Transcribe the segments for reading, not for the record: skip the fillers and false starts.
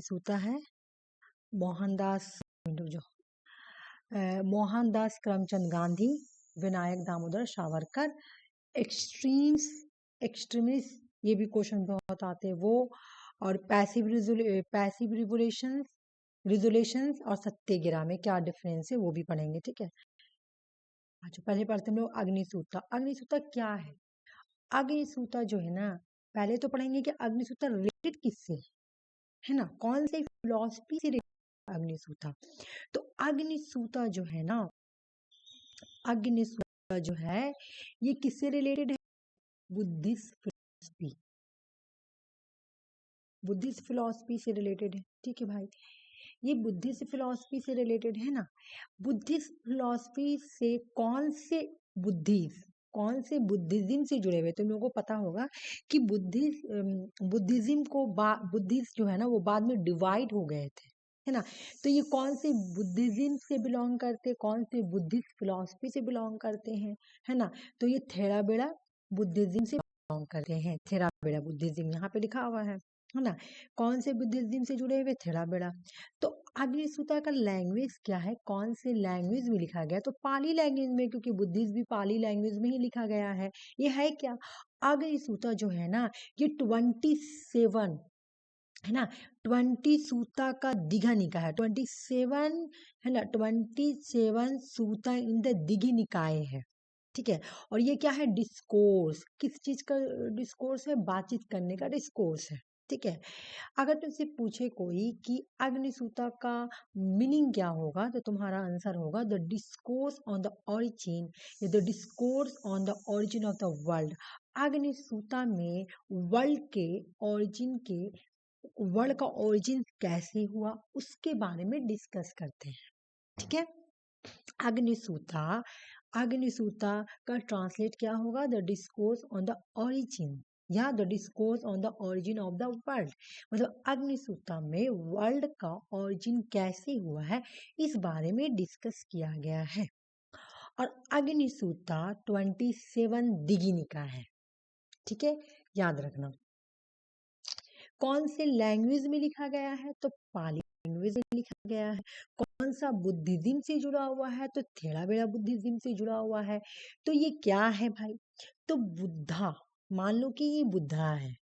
अग्निसूत्र है मोहनदास जो मोहनदास करमचंद गांधी, विनायक दामोदर सावरकर, एक्सट्रीमिस्ट, ये भी क्वेश्चन बहुत आते हैं वो, और पैसिव रिजोल्यूशंस और सत्याग्रह में क्या डिफरेंस है वो भी पढ़ेंगे, ठीक है। अच्छा, पहले पढ़ते हैं हम लोग अग्निसूत्र। अग्निसूत्र क्या है? अग्निसूत्र जो है ना, पहले तो पढ़ेंगे कि अग्निसूत्र रिलेटेड किससे है ना, कौन से फिलॉसफी से रिलेटेड अग्निसूत्र। तो अग्निसूत्र जो है ना, अग्निसूत्र जो है ये किससे रिलेटेड है? बुद्धिस्ट फिलॉसफी, बुद्धिस्ट फिलॉसफी से रिलेटेड है, ठीक है भाई। ये बुद्धिस्ट फिलॉसफी से रिलेटेड है ना। बुद्धिस्ट फिलॉसफी से कौन से बुद्धिज्म से जुड़े हुए? तुम लोगों को पता होगा कि बुद्धिज्म को बुद्धिस्ट जो है ना वो बाद में डिवाइड हो गए थे, है ना। तो ये कौन से बुद्धिज्म से बिलोंग करते, कौन से बुद्धिस्ट फिलॉसफी से बिलोंग करते हैं, है ना। तो ये थेरावेदा बुद्धिज्म से बिलोंग करते हैं, थेरावेदा बुद्धिज्म यहाँ पे लिखा हुआ है ना। कौन से बुद्धिज्म से जुड़े हुए? थेरावेदा। तो अग्निसूत्र का लैंग्वेज क्या है, कौन से लैंग्वेज में लिखा गया? तो पाली लैंग्वेज में, क्योंकि बुद्धिज्म भी पाली लैंग्वेज में ही लिखा गया है। ये है क्या? अग्निसूत्र जो है ना ये 27 है ना, 20 सूता का दीघा निकाय है, 27 है ना, 27 सूता इन द दीघी निकाय है, ठीक है। और ये क्या है? डिस्कोर्स, किस चीज का डिस्कोर्स है? बातचीत करने का डिस्कोर्स है, ठीक है। अगर तुमसे पूछे कोई कि अग्निसूत्र का मीनिंग क्या होगा, तो तुम्हारा आंसर होगा the discourse on the origin, या the discourse on the origin of the world. Agnisutra में वर्ल्ड का ओरिजिन कैसे हुआ उसके बारे में डिस्कस करते हैं, ठीक है। अग्निसूत्र का ट्रांसलेट क्या होगा? The discourse on the origin, या the discourse on the origin of the world. मतलब अग्निसूत्र में वर्ल्ड का ओरिजिन कैसे हुआ है इस बारे में डिस्कस किया गया है। और अग्निसूत्र 27 दिगिनी का है, ठीक है, याद रखना। कौन से लैंग्वेज में लिखा गया है? तो पाली लैंग्वेज में लिखा गया है। कौन सा बुद्धिज्म से जुड़ा हुआ है? तो थेरावेदा बुद्धिज्म से जुड़ा हुआ है। तो ये क्या है भाई? तो बुद्धा, मान लो कि ये बुद्धा है,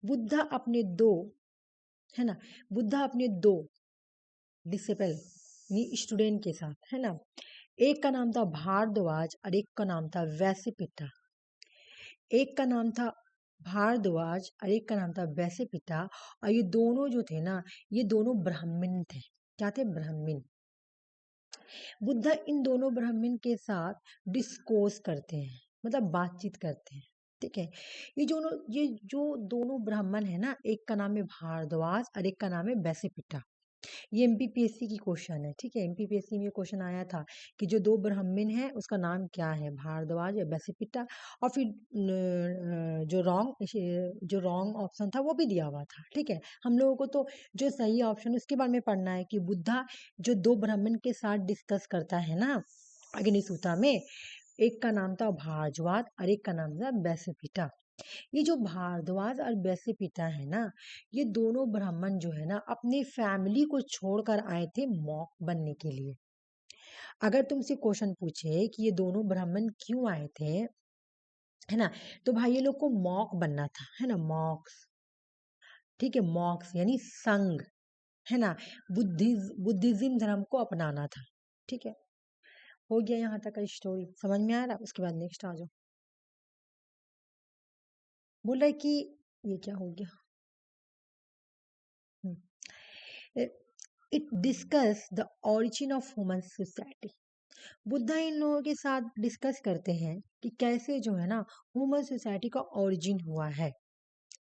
बुद्धा अपने दो, है ना, बुद्धा अपने दो डिसिपल स्टूडेंट के साथ, है ना, एक का नाम था भारद्वाज और एक का नाम था वैश्यपिता। एक का नाम था भारद्वाज और एक का नाम था वैश्यपिता। और ये दोनों जो थे ना, ये दोनों ब्राह्मण थे। क्या थे? ब्राह्मण। बुद्धा इन दोनों ब्राह्मण के साथ डिस्कोर्स करते हैं, मतलब बातचीत करते हैं, ठीक है। ये जो दोनों ब्राह्मण है ना, एक का नाम है भारद्वाज और एक का नाम है वैश्यपिता। ये एमपीपीएससी की क्वेश्चन है, ठीक है। एमपीपीएससी में क्वेश्चन आया था कि जो दो ब्राह्मण है उसका नाम क्या है, भारद्वाज या वैश्यपिता। और फिर जो रॉन्ग ऑप्शन था वो भी दिया हुआ था, ठीक है। हम लोगों को तो जो सही ऑप्शन उसके बारे में पढ़ना है कि बुद्धा जो दो ब्राह्मण के साथ डिस्कस करता है ना अग्निसूत्र में, एक का नाम था भारद्वाज और एक का नाम था वैश्यपिता। ये जो भारद्वाज और वैश्यपिता है ना, ये दोनों ब्राह्मण जो है ना अपनी फैमिली को छोड़कर आए थे मॉक बनने के लिए। अगर तुमसे क्वेश्चन पूछे कि ये दोनों ब्राह्मण क्यों आए थे, है ना, तो भाई ये लोग को मॉक बनना था, है ना, मॉक्स, ठीक है, मॉक्स यानी संघ, है ना, बुद्धिज्म धर्म को अपनाना था, ठीक है। हो गया यहाँ तक का स्टोरी, समझ में आ रहा? उसके बाद नेक्स्ट आ जाओ। बोल रहा है कि ये क्या हो गया, it discuss the origin of human society. Buddha इन लोगों के साथ डिस्कस करते हैं कि कैसे जो है ना ह्यूमन सोसाइटी का ओरिजिन हुआ है,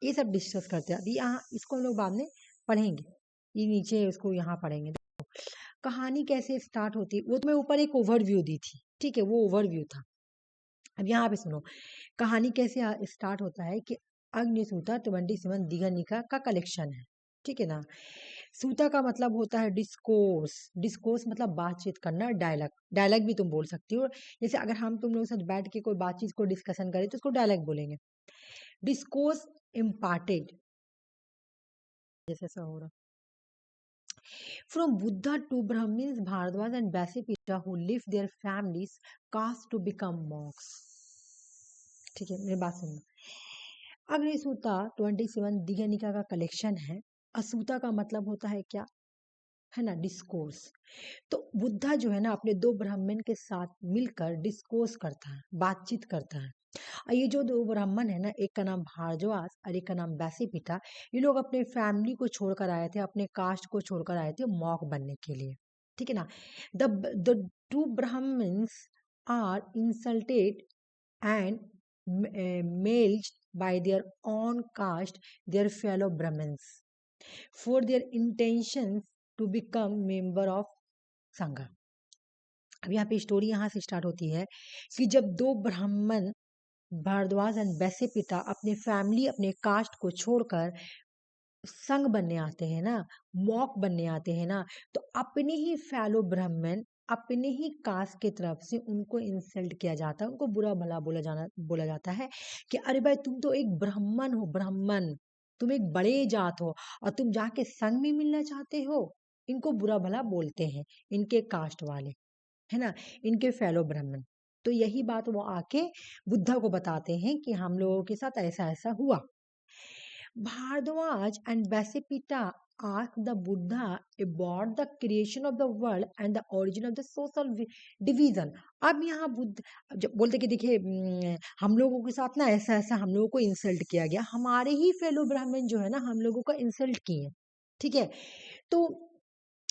ये सब डिस्कस करते हैं। अभी यहाँ इसको हम लोग बाद में पढ़ेंगे, ये नीचे इसको यहाँ पढ़ेंगे। कहानी कैसे स्टार्ट होती है वो तो मैं ऊपर एक ओवरव्यू दी थी, ठीक है, वो ओवरव्यू था। अब यहाँ पे सुनो, कहानी कैसे स्टार्ट होता है कि अग्निसूत्र 27 दिगनिका का कलेक्शन है, ठीक है ना। सूता का मतलब होता है डिस्कोर्स, डिस्कोर्स मतलब बातचीत करना, डायलॉग, डायलॉग भी तुम बोल सकती हो। जैसे अगर हम तुम लोगों के साथ बैठ के कोई बातचीत को डिस्कशन करें तो उसको डायलॉग बोलेंगे। डिस्कोर्स इम्पार्टेड, जैसे ऐसा हो रहा। From Buddha to Brahmins, Bhardwaj and Vasipita who left their families caste to become monks. ठीक है, मेरी बात सुनना। अग्निसूता 27 दीघनिका का कलेक्शन है। असूता का मतलब होता है क्या, है ना, डिस्कोर्स। तो बुद्धा जो है ना अपने दो ब्राह्मण के साथ मिलकर डिस्कोर्स करता है, बातचीत करता है। और ये जो दो ब्राह्मण है ना, एक का नाम भारद्वाज और एक का नाम बैसीपिता, ये लोग अपने फैमिली को छोड़कर आए थे, अपने कास्ट को छोड़कर आए थे मॉक बनने के लिए। ठीक है ना। The two Brahmins are insulted and mailed by their own caste their fellow Brahmins for their intentions to become member of संघ। अब यहाँ पे स्टोरी यहाँ से स्टार्ट होती है कि जब दो ब्राह्मण भारद्वाज एंड वैसे पिता अपने फैमिली अपने कास्ट को छोड़कर संघ बनने आते हैं ना, मॉक बनने आते हैं ना, तो अपने ही फैलो ब्राह्मण अपने ही कास्ट की तरफ से उनको इंसल्ट किया जाता है, उनको बुरा भला बोला जाता है कि अरे भाई तुम तो एक ब्राह्मण हो, ब्राह्मण तुम एक बड़े जात हो और तुम जाके संघ में मिलना चाहते हो। इनको बुरा भला बोलते हैं, इनके कास्ट वाले, है ना, इनके फेलो ब्राह्मण। तो यही बात वो आके बुद्धा को बताते हैं कि हम लोगों के साथ ऐसा ऐसा हुआ। Bhardwaj and Vasipita asked the Buddha about the creation of the world and the origin of the social division। अब यहाँ बुद्ध जब बोलते कि देखिए हम लोगों के साथ ना ऐसा ऐसा हम लोगों को इंसल्ट किया गया, हमारे ही फेलो ब्राह्मण जो है ना हम लोगों का इंसल्ट किए। ठीक है, तो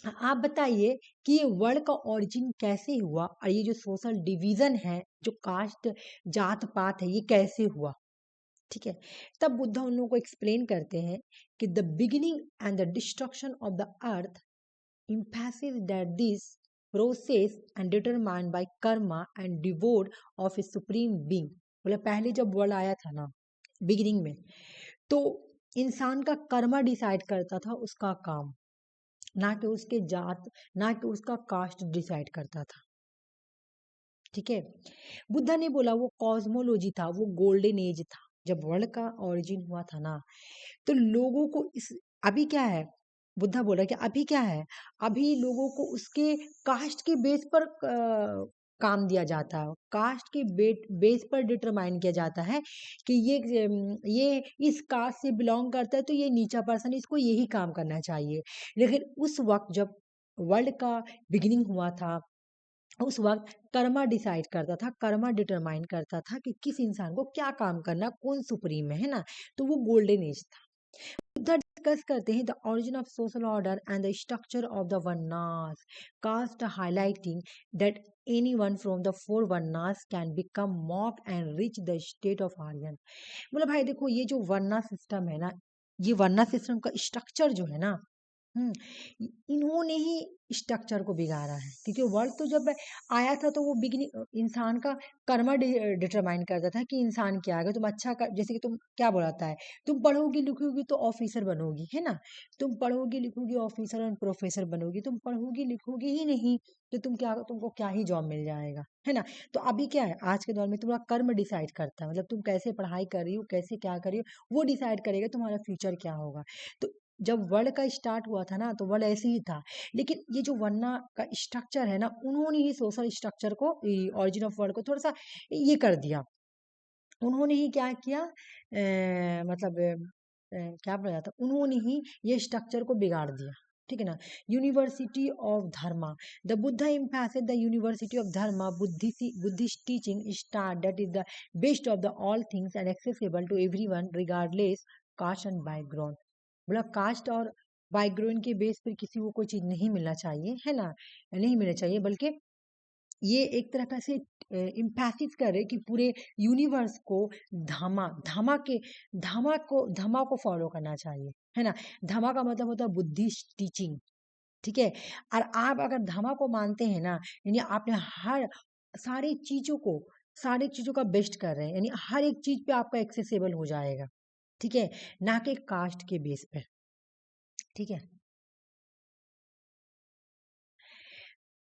आप बताइए कि ये वर्ड का ओरिजिन कैसे हुआ और ये जो सोशल डिवीजन है, जो कास्ट जात पात है, ये कैसे हुआ। ठीक है, तब बुद्धा उन लोगों को एक्सप्लेन करते हैं कि the beginning and the destruction of the earth emphasizes that this process and determined by karma and devoid of a supreme being। बोला पहले जब वर्ल्ड आया था ना बिगिनिंग में, तो इंसान का कर्मा डिसाइड करता था उसका काम, ना कि उसके जात, ना कि उसका कास्ट डिसाइड करता था। ठीक है, बुद्धा ने बोला वो कॉस्मोलॉजी था, वो गोल्डन एज था जब वर्ल्ड का ओरिजिन हुआ था ना। तो लोगों को इस अभी क्या है, बुद्धा बोला कि अभी क्या है, अभी लोगों को उसके कास्ट के बेस पर काम दिया जाता है, कास्ट के बेस पर डिटरमाइन किया जाता है कि ये इस कास्ट से बिलोंग करता है तो ये नीचा पर्सन, इसको यही काम करना चाहिए। लेकिन उस वक्त जब वर्ल्ड का बिगिनिंग हुआ था, उस वक्त कर्मा डिसाइड करता था, कर्मा डिटरमाइन करता था कि किस इंसान को क्या काम करना, कौन सुप्रीम है ना। तो वो गोल्डन एज था। बुद्धा डिस्कस करते हैं the origin of social order and the structure of the varnas caste, highlighting that anyone from the four varnas can become monk and reach the state of Aryan। बोला भाई देखो ये जो वर्ना सिस्टम है ना, ये वर्ना सिस्टम का स्ट्रक्चर जो है ना, इन्होंने ही स्ट्रक्चर को बिगाड़ा है। क्योंकि वर्ल्ड तो जब आया था तो वो बिगिनिंग इंसान का कर्मा डिटरमाइन करता था कि इंसान क्या है। तुम अच्छा कर, जैसे कि तुम क्या बोलाता है, तुम पढ़ोगी लिखोगी तो ऑफिसर बनोगी, है ना, तुम पढ़ोगी लिखोगी ऑफिसर और प्रोफेसर बनोगी, तुम पढ़ोगी लिखोगी ही नहीं तो तुमको क्या ही जॉब मिल जाएगा, है ना। तो अभी क्या है, आज के दौर में तुम्हारा कर्म डिसाइड करता है, मतलब तुम कैसे पढ़ाई कर रही हो, कैसे क्या कर रही हो, वो डिसाइड करेगा तुम्हारा फ्यूचर क्या होगा। तो जब वर्ल्ड का स्टार्ट हुआ था ना तो वर्ल्ड ऐसे ही था, लेकिन ये जो वर्ना का स्ट्रक्चर है ना, उन्होंने ही सोशल स्ट्रक्चर को, ओरिजिन ऑफ वर्ल्ड को थोड़ा सा ये कर दिया। उन्होंने ही क्या किया, मतलब क्या बोला जाता, उन्होंने ही ये स्ट्रक्चर को बिगाड़ दिया। ठीक है ना। University of Dharma, the Buddha emphasis the university of Dharma Buddhist teaching star that is the best of the all things and accessible to everyone regardless caste and background. बोला कास्ट और बैकग्राउंड के बेस पर किसी को कोई चीज नहीं मिलना चाहिए, है ना, नहीं मिलना चाहिए, बल्कि ये एक तरह का से इम्पैसिस कर रहे कि पूरे यूनिवर्स को धमा को फॉलो करना चाहिए, है ना। धमा का मतलब होता है बुद्धिस्ट टीचिंग। ठीक है, और आप अगर धमा को मानते हैं ना, यानी आपने हर सारी चीजों को सारी चीजों का बेस्ट कर रहे हैं, यानी हर एक चीज पे आपका एक्सेसिबल हो जाएगा। ठीक है, ना कि कास्ट के बेस पे। ठीक है,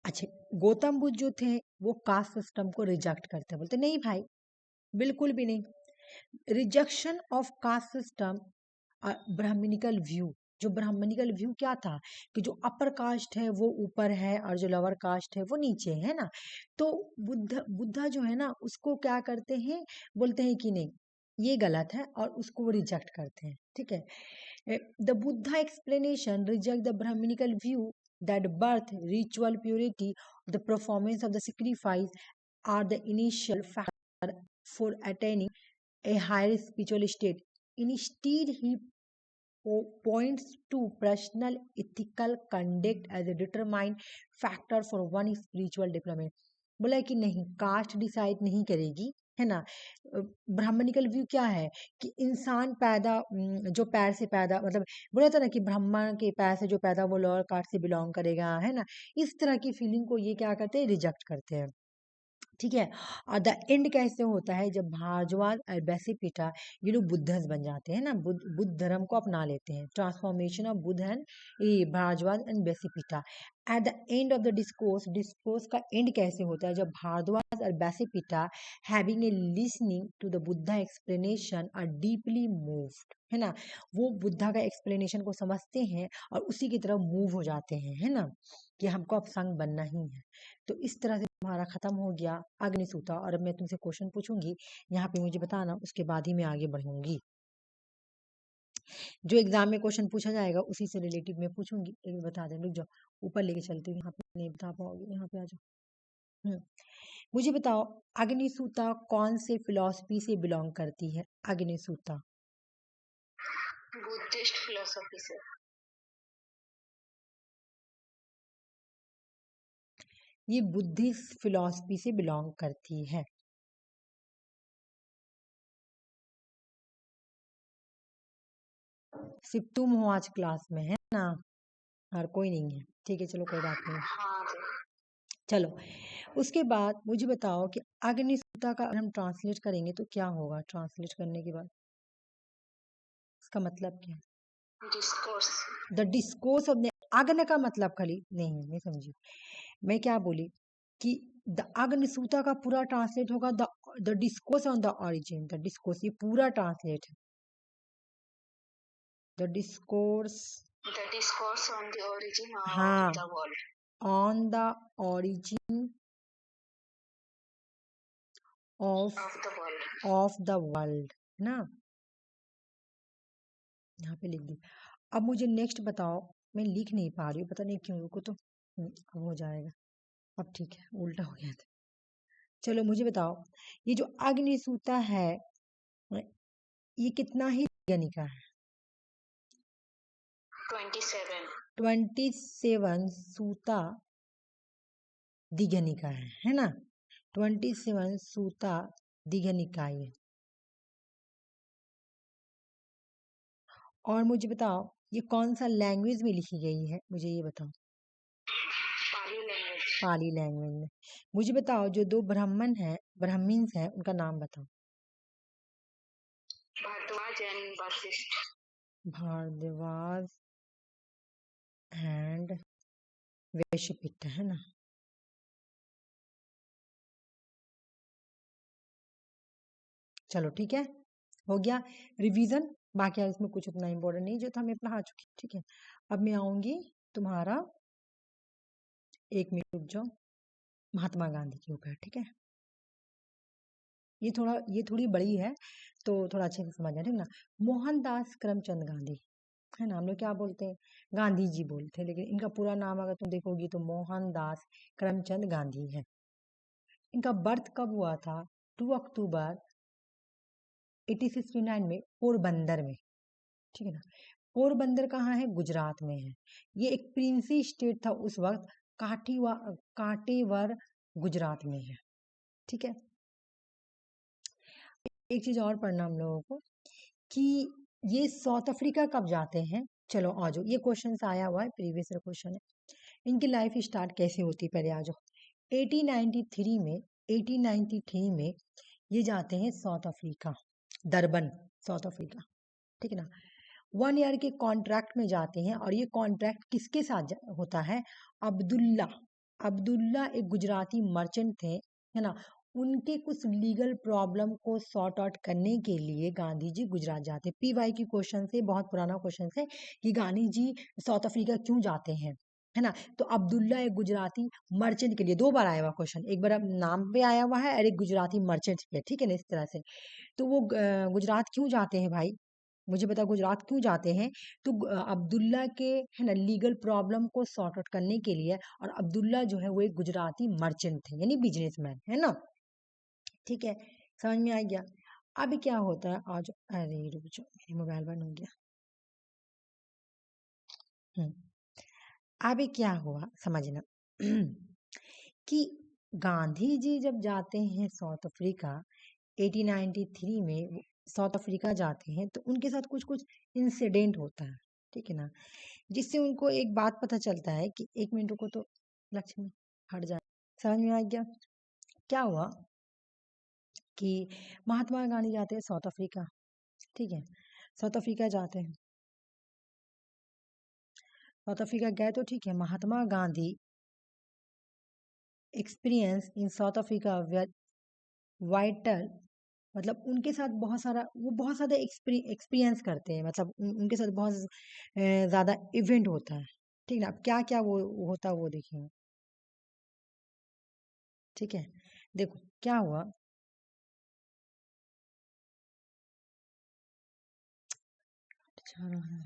अच्छा, गौतम बुद्ध जो थे वो कास्ट सिस्टम को रिजेक्ट करते, बोलते नहीं भाई, बिल्कुल भी नहीं। Rejection of caste system Brahmanical view, जो ब्राह्मणिकल व्यू क्या था कि जो अपर कास्ट है वो ऊपर है और जो लोअर कास्ट है वो नीचे है ना। तो बुद्धा जो है ना उसको क्या करते हैं, बोलते हैं कि नहीं ये गलत है और उसको वो रिजेक्ट करते हैं। ठीक है, the Buddha explanation reject the Brahmanical view that birth, ritual purity, the performance of the sacrifice are the initial factor for attaining a higher spiritual state. Instead, he points to personal ethical conduct as a determined factor for one spiritual development. बोला है कि नहीं, cast decide नहीं करेगी, है ना। Brahminical view क्या है कि इंसान पैदा जो पैर से पैदा, मतलब बोला था ना कि ब्राह्मण के पैर से जो पैदा वो लोअर कास्ट से बिलोंग करेगा, है ना। इस तरह की फीलिंग को ये क्या करते हैं, रिजेक्ट करते हैं। ठीक है, और द एंड कैसे होता है, जब भारद्वाज और बेसिपिटा ये लोग बुद्धस बन जाते हैं ना, बुद्ध धर्म को अपना लेते हैं। ट्रांसफॉर्मेशन ऑफ बुद्ध एंड ये भारद्वाज एंड बेसिपिटा। At the end of the discourse का एंड कैसे होता है, जब भारद्वाज और बेसिपिटा having a listening to the Buddha explanation are deeply moved, है ना। वो बुद्धा का एक्सप्लेनेशन को समझते हैं और उसी की तरफ मूव हो जाते हैं, है ना, कि हमको अब संघ बनना ही है। तो इस तरह से हमारा खत्म हो गया अग्निसूता। और अब मैं तुमसे क्वेश्चन पूछूंगी, यहाँ पे मुझे बताना, उसके बाद ही मैं आगे बढ़ूंगी। जो एग्जाम में क्वेश्चन पूछा जाएगा उसी से रिलेटिव मैं पूछूंगी। एक बता दें, रुक जाओ, ऊपर लेके चलती हूँ, यहाँ पे नहीं बता पाओगे, यहाँ पे आ जाओ। मुझे बताओ, अग्निसूता कौन से फिलॉसफी से बिलोंग करती है? अग्निसूता बुद्धिस्ट फिलोसफी से। ये बुद्धिस्ट फिलॉसफी से बिलोंग करती है। सिर्फ तुम हो आज क्लास में, है ना, और कोई नहीं है। ठीक है, चलो कोई बात नहीं। हाँ चलो, उसके बाद मुझे बताओ कि अग्निसूता का अगर हम ट्रांसलेट करेंगे तो क्या होगा? ट्रांसलेट करने के बाद इसका मतलब क्या है? डिस्कोर्स। द डिस्कोर्स ऑफ अग्नि का मतलब खाली नहीं समझी मैं क्या बोली कि द अग्निसूता का पूरा ट्रांसलेट होगा the discourse on the origin. The discourse, ये पूरा ट्रांसलेट है। The discourse on the origin हाँ of the world. On the origin of the world ना, यहाँ पे लिख दी। अब मुझे नेक्स्ट बताओ, मैं लिख नहीं पा रही हूँ, पता नहीं क्यों, रुको तो। अब हो जाएगा, अब ठीक है, उल्टा हो गया था। चलो मुझे बताओ, ये जो अग्निसूता है ये कितना ही गणिका है? 27 सूता दिघनिका है ना। 27 सूता दिघनिकाय है। और मुझे बताओ ये कौन सा लैंग्वेज में लिखी गई है, मुझे ये बताओ। पाली लैंग्वेज में। मुझे बताओ जो दो ब्राह्मण्स हैं उनका नाम बताओ। भारद्वाज एंड वशिष्ठ। भारद्वाज एंड वैशपिट, है ना। चलो ठीक है, हो गया रिवीजन। बाकी यार इसमें कुछ उतना इम्पोर्टेंट नहीं, जो था मैं पढ़ा चुकी। ठीक है, अब मैं आऊंगी तुम्हारा, एक मिनट रुक जाओ, महात्मा गांधी के ऊपर। ठीक है, ये थोड़ी बड़ी है तो थोड़ा अच्छे से समझना, ठीक ना। मोहनदास करमचंद गांधी, है ना, हम लोग क्या बोलते हैं, गांधी जी बोलते हैं, लेकिन इनका पूरा नाम अगर तुम देखोगी तो मोहनदास करमचंद गांधी है। इनका बर्थ कब हुआ था? 2 अक्टूबर 1869 में पोरबंदर में। ठीक है ना, पोरबंदर कहाँ है? गुजरात में है। ये एक प्रिंसी स्टेट था उस वक्त, काटेवर गुजरात में है। ठीक है, एक चीज और पढ़ना हम लोगों को कि ये साउथ अफ्रीका कब जाते हैं। चलो आ जाओ, ये क्वेश्चन आया हुआ है, प्रीवियस क्वेश्चन है। इनकी लाइफ स्टार्ट कैसे होती है, पहले आ जाओ। 1893 में ये जाते हैं साउथ अफ्रीका, दरबन, साउथ अफ्रीका। ठीक है ना, 1 ईयर के कॉन्ट्रैक्ट में जाते हैं। और ये कॉन्ट्रैक्ट किसके साथ होता है? अब्दुल्ला एक गुजराती मर्चेंट थे, है ना, उनके कुछ लीगल प्रॉब्लम को सॉर्ट आउट करने के लिए गांधी जी गुजरात जाते। पीवाई की क्वेश्चन से, बहुत पुराना क्वेश्चन है कि गांधी जी साउथ अफ्रीका क्यों जाते हैं, है ना। तो अब्दुल्ला एक गुजराती मर्चेंट के लिए 2 बार आया हुआ क्वेश्चन, एक बार अब नाम पे आया हुआ है और एक गुजराती मर्चेंट के, ठीक है ना, इस तरह से। तो वो गुजरात क्यों जाते हैं भाई, मुझे बता, गुजरात क्यों जाते हैं। तो अब्दुल्ला के, है ना, लीगल प्रॉब्लम को सॉर्ट आउट करने के लिए। और अब्दुल्ला जो है वो एक गुजराती मर्चेंट थे, यानी बिजनेसमैन, है ना। ठीक है, समझ में आ गया। अब क्या होता है आज, अरे रुक जाओ, मेरी मोबाइल बंद हो गया। हम्म अब क्या हुआ समझना कि गांधी जी जब जाते हैं साउथ अफ्रीका 1893 में, साउथ अफ्रीका जाते हैं, तो उनके साथ कुछ कुछ इंसिडेंट होता है, ठीक है ना, जिससे उनको एक बात पता चलता है कि 1 मिनट को तो लक्ष्मी हट जाए। समझ में आ गया क्या हुआ कि महात्मा गांधी जाते हैं साउथ अफ्रीका, ठीक है, साउथ अफ्रीका जाते हैं, साउथ अफ्रीका गए तो ठीक है, Mahatma Gandhi experience in South Africa vital, मतलब उनके साथ बहुत सारा, वो बहुत ज़्यादा एक्सपीरियंस करते हैं, मतलब उनके साथ बहुत ज़्यादा इवेंट होता है, ठीक ना। अब क्या क्या वो होता है वो देखिए, ठीक है। देखो क्या हुआ, अच्छा रहा है।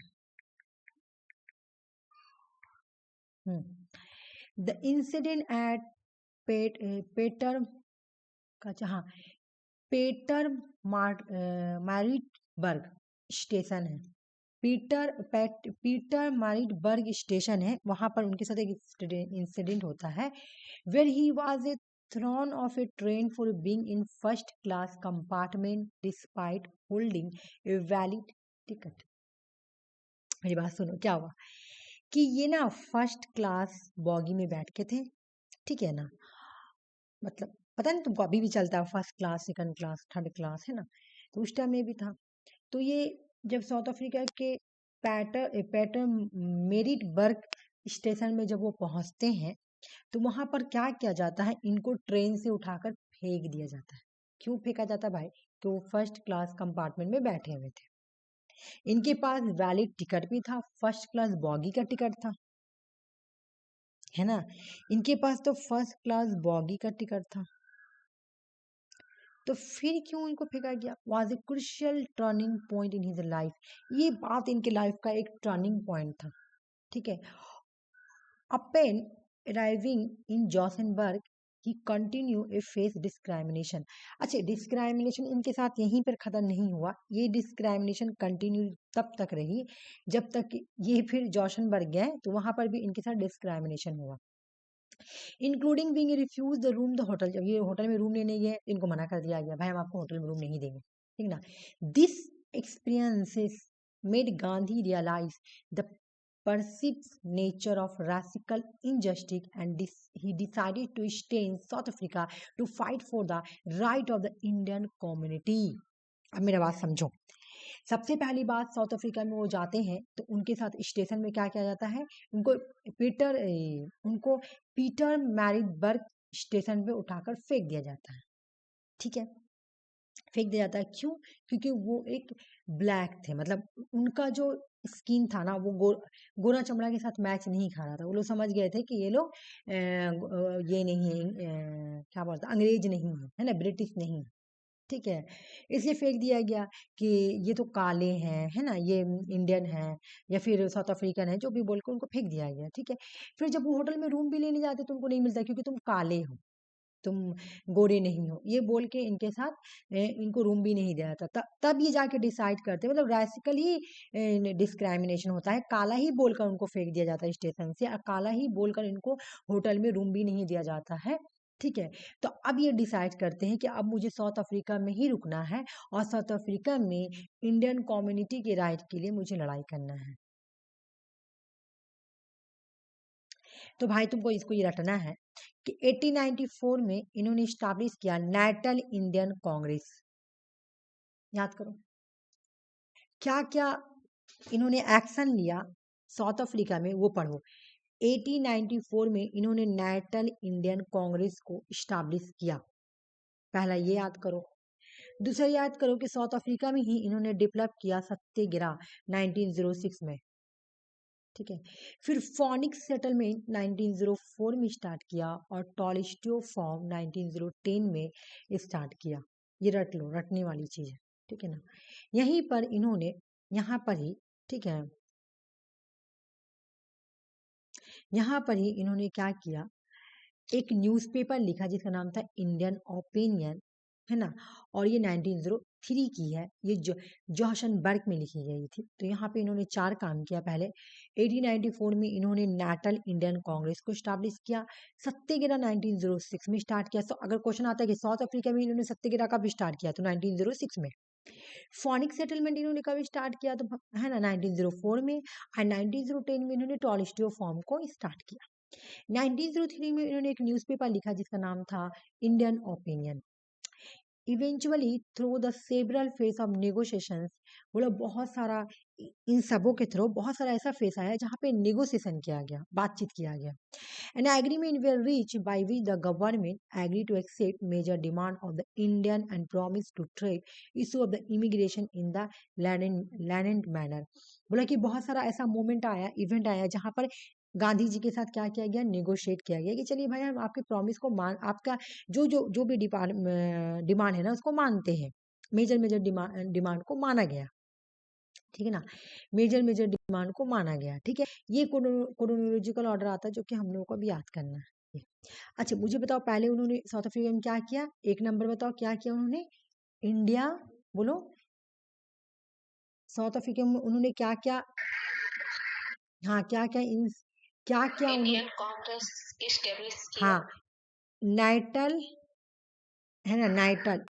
द इंसिडेंट एट पेटर का, हाँ, पेटर मारिटबर्ग स्टेशन है, पीटर मारिटबर्ग स्टेशन है, वहां पर उनके साथ एक इंसिडेंट होता है, where he was a thrown off a train for being in first class compartment despite holding a valid ticket. मेरी बात सुनो, क्या हुआ कि ये ना फर्स्ट क्लास बॉगी में बैठ के थे, ठीक है ना, मतलब पता नहीं तुमको अभी भी चलता है first class, second class, third class, है ना, तो उस टाइम में भी था। तो ये जब साउथ अफ्रीका के पैटर मेरिटबर्ग स्टेशन में जब वो पहुंचते हैं, तो वहां पर क्या किया जाता है, इनको ट्रेन से उठाकर फेंक दिया जाता है। क्यों फेंका जाता है भाई, तो वो फर्स्ट क्लास कंपार्टमेंट में बैठे हुए थे, इनके पास वैलिड टिकट भी था, फर्स्ट क्लास बॉगी का टिकट था, है ना, इनके पास तो फर्स्ट क्लास बॉगी का टिकट था। तो फिर क्यों इनको फेंका गया, was a crucial turning point in his life, ये बात इनके लाइफ का एक टर्निंग पॉइंट था, ठीक है। Upon arriving in Johannesburg, he continue a face discrimination। अच्छा, डिस्क्राइमिनेशन इनके साथ यहीं पर खत्म नहीं हुआ, ये डिस्क्राइमिनेशन कंटिन्यू तब तक रही जब तक ये फिर जोशनबर्ग गए, तो वहां पर भी इनके साथ डिस्क्राइमिनेशन हुआ, including being refuse the room the hotel. जब ये होटल में रूम लेने गए, इनको मना कर दिया गया, भाई हम आपको होटल में रूम नहीं देंगे, ठीक ना। This experiences made Gandhi realise the perceived nature of racial injustice, and he decided to stay in South Africa to fight for the right of the Indian community। अब मेरा बात समझो, सबसे पहली बात, साउथ अफ्रीका में वो जाते हैं तो उनके साथ स्टेशन में क्या किया जाता है, उनको उनको पीटर मैरिटबर्ग स्टेशन पे उठाकर फेंक दिया जाता है, ठीक है, फेंक दिया जाता है। क्यों, क्योंकि वो एक ब्लैक थे, मतलब उनका जो स्किन था ना वो गोरा चमड़ा के साथ मैच नहीं खा रहा था, वो लोग समझ गए थे कि ये लोग ये नहीं है, क्या बोलते, अंग्रेज नहीं है ना, ब्रिटिश नहीं है, ठीक है, इसलिए फेंक दिया गया कि ये तो काले हैं, है ना, ये इंडियन है या फिर साउथ अफ्रीकन है, जो भी बोल के उनको फेंक दिया गया, ठीक है। फिर जब वो होटल में रूम भी लेने जाते तो उनको नहीं मिलता, क्योंकि तुम काले हो, तुम गोरे नहीं हो, ये बोल के इनके साथ इनको रूम भी नहीं दिया जाता। तब ये जाके डिसाइड करते, मतलब रैसिकल ही डिस्क्राइमिनेशन होता है, काला ही बोलकर उनको फेंक दिया जाता है स्टेशन से, और काला ही बोलकर इनको होटल में रूम भी नहीं दिया जाता है, ठीक है। तो अब ये डिसाइड करते हैं कि अब मुझे साउथ अफ्रीका में ही रुकना है, और साउथ अफ्रीका में इंडियन कम्युनिटी के राइट के लिए मुझे लड़ाई करना है। तो भाई तुमको इसको ये रटना है कि 1894 में इन्होंने स्टैब्लिश किया नेशनल इंडियन कांग्रेस। याद करो क्या क्या इन्होंने एक्शन लिया साउथ अफ्रीका में, वो पढ़ो। 1894 में इन्होंने नेशनल इंडियन कांग्रेस को स्टैब्लिश किया, पहला ये याद करो। दूसरा याद करो कि साउथ अफ्रीका में ही इन्होंने डेवलप किया सत्याग्रह 1906 में, ठीक है। फिर फोनिक्स सेटलमेंट 1904 में स्टार्ट किया और टॉलेस्टियो फॉर्म 1910 में स्टार्ट किया। ये रट लो, रटने वाली चीज है, ठीक है ना। यहीं पर इन्होंने, यहाँ पर ही, ठीक है, यहाँ पर ही इन्होंने क्या किया, एक न्यूज़पेपर लिखा जिसका नाम था इंडियन ओपिनियन, है ना। और ये 1903 की है, ये जोहन्सबर्ग में लिखी गई थी। तो यहाँ पे इन्होंने 4 काम किया। पहले 1894 में इन्होंने नेशनल इंडियन कांग्रेस को स्टैब्लिश किया। सत्याग्रह 1906 में स्टार्ट किया। तो अगर क्वेश्चन आता है कि साउथ अफ्रीका में इन्होंने सत्याग्रह कब स्टार्ट किया, तो 1906 में। फोनिक सेटलमेंट इन्होंने कब स्टार्ट किया, तो है ना 1904 में। और 1910 में इन्होंने टॉलेस्टियो फॉर्म को स्टार्ट किया। 1903 में इन्होंने एक न्यूज़पेपर लिखा जिसका नाम था Indian opinion. Eventually through the several phase of negotiations, बोला बहुत सारा, इन सबों के थ्रू बहुत सारा ऐसा फेस आया जहाँ पे नेगोशिएशन किया गया, बातचीत किया गया। An agreement were reached by which the government agreed to accept major demand of the Indian and promised to treat issue of the immigration in the lenient manner। बोला कि बहुत सारा ऐसा मोमेंट आया, इवेंट आया जहाँ पर गांधी जी के साथ क्या किया गया, नेगोशिएट किया गया कि चलिए भाई हम आपके प्रॉमिस को मान, आपका जो भी डिमांड है ना उसको मानते हैं। मेजर मेजर डिमांड को माना गया, ठीक है ना। मेजर मेजर डिमांड को माना गया, ठीक है। ये क्रोनोलॉजिकल ऑर्डर आता है जो कि हम लोगों को अभी याद करना है। अच्छा मुझे बताओ, पहले उन्होंने साउथ अफ्रीका में क्या किया, एक नंबर बताओ क्या किया उन्होंने, इंडिया, बोलो, साउथ अफ्रीका में उन्होंने क्या क्या, हाँ क्या क्या क्या क्या उन्होंने, इंडियन कांग्रेस की स्टेब्लिश किया। हाँ नाइटल, है ना, नाइटल,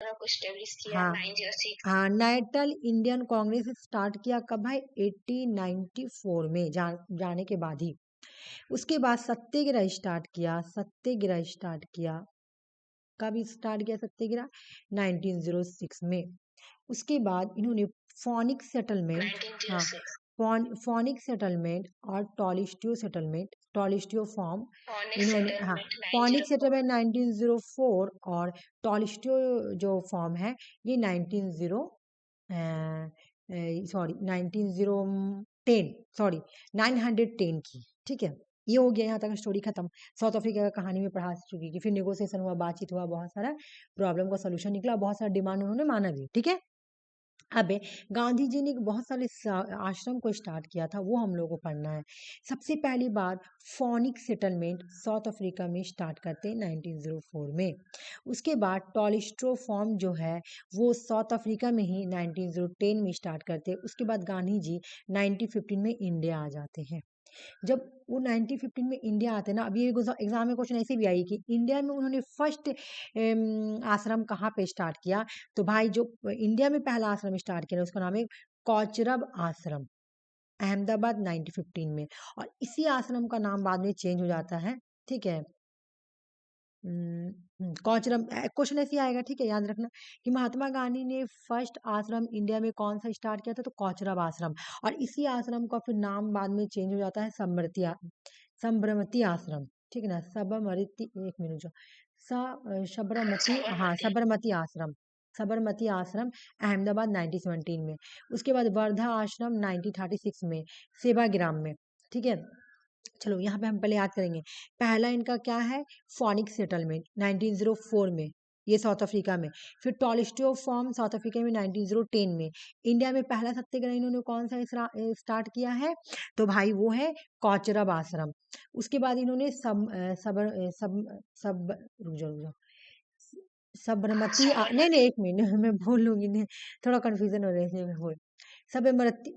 को स्टेब्लिश किया हाँ 906। हाँ नाइटल इंडियन कांग्रेस स्टार्ट किया कब भाई, 1894 में, जाने के बाद ही। उसके बाद सत्याग्रह स्टार्ट किया, सत्याग्रह स्टार्ट किया, कब स्टार्ट किया सत्याग्रह, 1906 में। उसके बाद इन्होंने फोनिक सेटलमेंट, हाँ 1906 फोनिक सेटलमेंट और टॉलेस्टियो सेटलमेंट, टॉलेस्टियो फॉर्म फोनिक इन्होंने, हाँ सेटलमेंट फोनिक 904 सेटलमेंट 1904 और टॉलेस्टियो जो फॉर्म है ये 1910 सॉरी 910 की, ठीक है। ये हो गया, यहाँ तक स्टोरी खत्म। साउथ अफ्रीका का कहानी में पढ़ा चुकी की, फिर नेगोशिएशन हुआ, बातचीत हुआ, बहुत सारा प्रॉब्लम का सोल्यूशन निकला, बहुत सारा डिमांड उन्होंने माना भी, ठीक है। अब गांधी जी ने बहुत सारे आश्रम को स्टार्ट किया था, वो हम लोग को पढ़ना है। सबसे पहली बार फोनिक सेटलमेंट साउथ अफ्रीका में स्टार्ट करते हैं 1904 में। उसके बाद टॉलेस्टो फॉर्म जो है वो साउथ अफ्रीका में ही 1910 में स्टार्ट करते हैं। उसके बाद गांधी जी 1915 में इंडिया आ जाते हैं। जब वो 1915 में इंडिया आते हैं ना, अभी एग्जाम में क्वेश्चन ऐसे भी आई कि इंडिया में उन्होंने फर्स्ट आश्रम कहाँ पे स्टार्ट किया, तो भाई जो इंडिया में पहला आश्रम स्टार्ट किया उसका नाम है कोचरब आश्रम, अहमदाबाद 1915 में। और इसी आश्रम का नाम बाद में चेंज हो जाता है, ठीक है। कोचरब क्वेश्चन ऐसे आएगा, ठीक है, याद रखना कि महात्मा गांधी ने फर्स्ट आश्रम इंडिया में कौन सा स्टार्ट किया था, तो कोचरब आश्रम। और इसी आश्रम का फिर नाम बाद में चेंज हो जाता है साबरमती आश्रम, ठीक है ना, साबरमती, एक मिनट जो साबरमती, हाँ साबरमती आश्रम, साबरमती आश्रम अहमदाबाद 1917 में। उसके बाद वर्धा आश्रम 1936 में सेवाग्राम में, ठीक है। चलो यहाँ पे हम पहले याद करेंगे, पहला इनका क्या है, फोनिक सेटलमेंट 1904 में, ये साउथ अफ्रीका में। फिर टॉलेस्टियो फॉर्म साउथ अफ्रीका में 1910 में। इंडिया में पहला सत्याग्रह इन्होंने कौन सा स्टार्ट किया है, तो भाई वो है कोचरब आश्रम। उसके बाद इन्होंने सब सबर सब सब रुक जाओ साबरमती नहीं नहीं एक मिनट मैं भूल लूंगी, नहीं थोड़ा कंफ्यूजन हो रहा है इसलिए मैं भूल, साबरमती,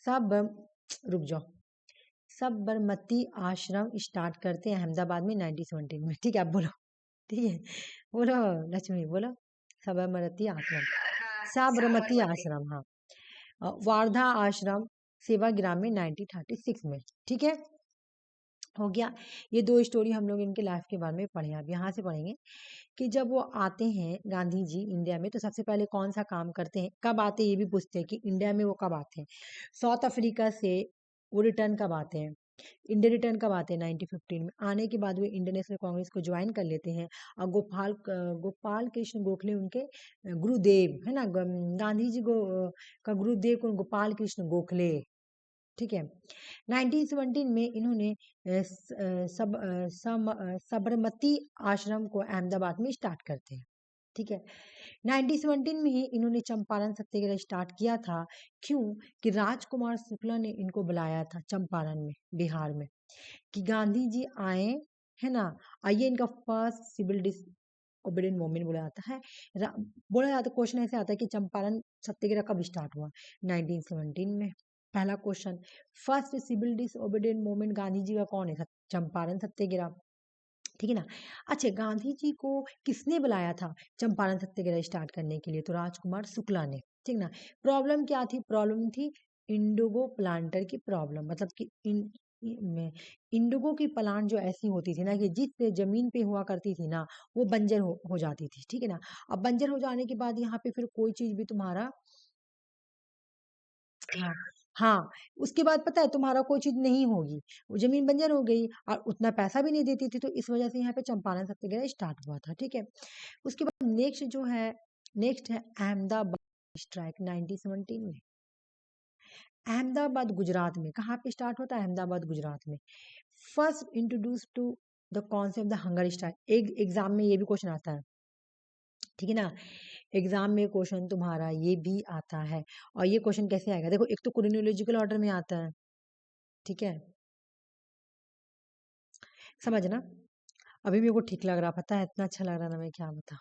सब रुक जाओ, साबरमती आश्रम स्टार्ट करते हैं अहमदाबाद में 1917 में, ठीक है। आप बोलो, ठीक है, बोलो लक्ष्मी, बोलो साबरमती आश्रम, साबरमती आश्रम, हाँ। वार्धा आश्रम सेवाग्राम में 1936 में, ठीक है, हो गया। ये दो स्टोरी हम लोग इनके लाइफ के बारे में पढ़े। अब यहाँ से पढ़ेंगे कि जब वो आते हैं गांधी जी इंडिया में, तो सबसे पहले कौन सा काम करते हैं, कब आते हैं, ये भी पूछते हैं कि इंडिया में वो कब आते हैं। साउथ अफ्रीका से वो रिटर्न कब आते हैं, इंडिया रिटर्न कब आते हैं? 1915 में। आने के बाद वे इंडियन नेशनल कांग्रेस को ज्वाइन कर लेते हैं और गोपाल कृष्ण गोखले उनके गुरुदेव है ना। गांधी जी का गुरुदेव कौन? गोपाल कृष्ण गोखले। ठीक है। 1917 में इन्होंने साबरमती आश्रम को अहमदाबाद में स्टार्ट करते हैं। ठीक है। 1917 में ही इन्होंने चंपारण सत्याग्रह स्टार्ट किया था। क्यों? कि राजकुमार शुक्ला ने इनको बुलाया था चंपारण में, बिहार में, कि गांधी जी आए, है ना। आइए, इनका फर्स्ट सिविल डिसओबीडिएंट मूवमेंट बोला जाता है। बोला जाता है, क्वेश्चन ऐसे आता है कि चंपारण सत्याग्रह कब स्टार्ट हुआ? 1917 में। पहला question, first civil disobedient movement Gandhi ji का कौन है? चंपारण सत्याग्रह। ठीक है ना। अच्छा, गांधी जी को किसने बुलाया था चंपारण सत्याग्रह स्टार्ट करने के लिए? तो राजकुमार शुक्ला ने। ठीक ना। प्रॉब्लम क्या थी? प्रॉब्लम थी इंडिगो प्लांटर की प्रॉब्लम, मतलब कि इंडिगो की प्लांट जो ऐसी होती थी ना कि जिस जमीन पे हुआ करती थी ना, वो बंजर हो जाती थी। ठीक है ना। अब बंजर हो जाने के बाद यहाँ पे फिर कोई चीज भी तुम्हारा, हाँ, हाँ, उसके बाद पता है तुम्हारा कोई चीज नहीं होगी, वो जमीन बंजर हो गई और उतना पैसा भी नहीं देती थी, तो इस वजह से यहाँ पे चंपारण सत्याग्रह स्टार्ट हुआ था। ठीक है। उसके बाद नेक्स्ट है अहमदाबाद स्ट्राइक 1917 में। अहमदाबाद गुजरात में। कहाँ पे स्टार्ट होता है? अहमदाबाद गुजरात में। First introduce to the concept the hunger strike. एक एग्जाम में ये भी क्वेश्चन आता है। ठीक है ना। एग्जाम में क्वेश्चन तुम्हारा ये भी आता है। और ये क्वेश्चन कैसे आएगा? देखो, एक तो क्रोनोलॉजिकल ऑर्डर में आता है। ठीक है, समझना। अभी मेरे को ठीक लग रहा, पता है, इतना अच्छा लग रहा ना, मैं क्या बता।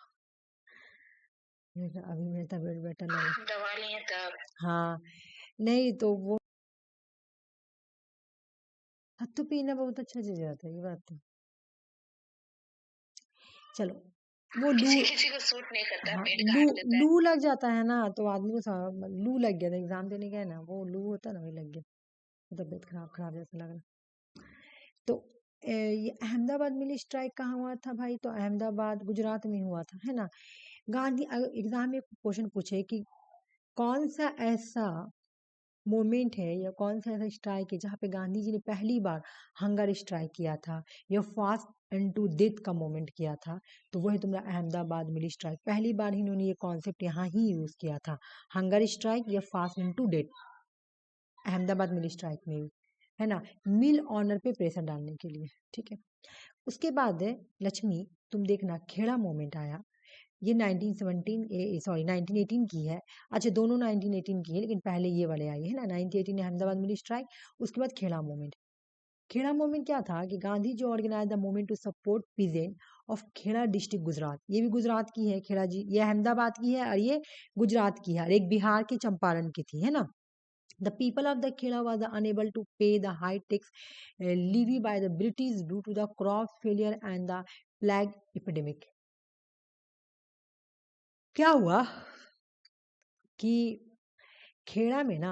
अभी मेरी तबीयत बेटर लग रहा। दवा लिए तब। हाँ, नहीं तो वो सत्तू पीना बहुत अच्छा चीज रहता है, ये बात तो। चलो, वो लू, किसी किसी को सूट नहीं करता, हाँ, पेट लू काट देता है। लू लग जाता है ना, तो आदमी को लू लग गया था, एग्जाम देने गया ना, वो लू होता है ना, वही लग गया। तबीयत खराब खराब जैसा लग रहा। तो ये अहमदाबाद मिली स्ट्राइक कहाँ हुआ था भाई? तो अहमदाबाद गुजरात में हुआ था, है ना। गांधी, एग्जाम में क्वेश्चन पूछे कि कौन सा ऐसा मोमेंट है या कौन सा ऐसा स्ट्राइक है जहाँ पे गांधी जी ने पहली बार हंगर स्ट्राइक किया था या फास्ट एंड टू डेथ का मोमेंट किया था? तो वही तुम्हारा अहमदाबाद मिली स्ट्राइक। पहली बार इन्होंने ये कॉन्सेप्ट यहाँ ही यूज किया था, हंगर स्ट्राइक या fast and to death, Ahmedabad mill strike में भी, है ना, मिल ऑनर पे प्रेशर डालने के लिए। ठीक है। उसके बाद है लक्ष्मी, तुम देखना खेड़ा मोमेंट आया। ये 1917 सॉरी 1918 की है। अच्छा, दोनों 1918 की है, लेकिन पहले ये वाले आई है ना, 1918 अहमदाबाद मिली स्ट्राइक। उसके बाद खेड़ा मूवमेंट। खेड़ा मूवमेंट क्या था कि Gandhi ji organize the movement to support peasant of Kheda district Gujarat. ये भी गुजरात की है खेड़ा जी, ये अहमदाबाद की है और ये गुजरात की है, और एक बिहार की चंपारण की थी, है ना। The people of the Kheda was unable to pay the high tax levied by the British due to the crop failure and the plague epidemic. क्या हुआ कि खेड़ा में ना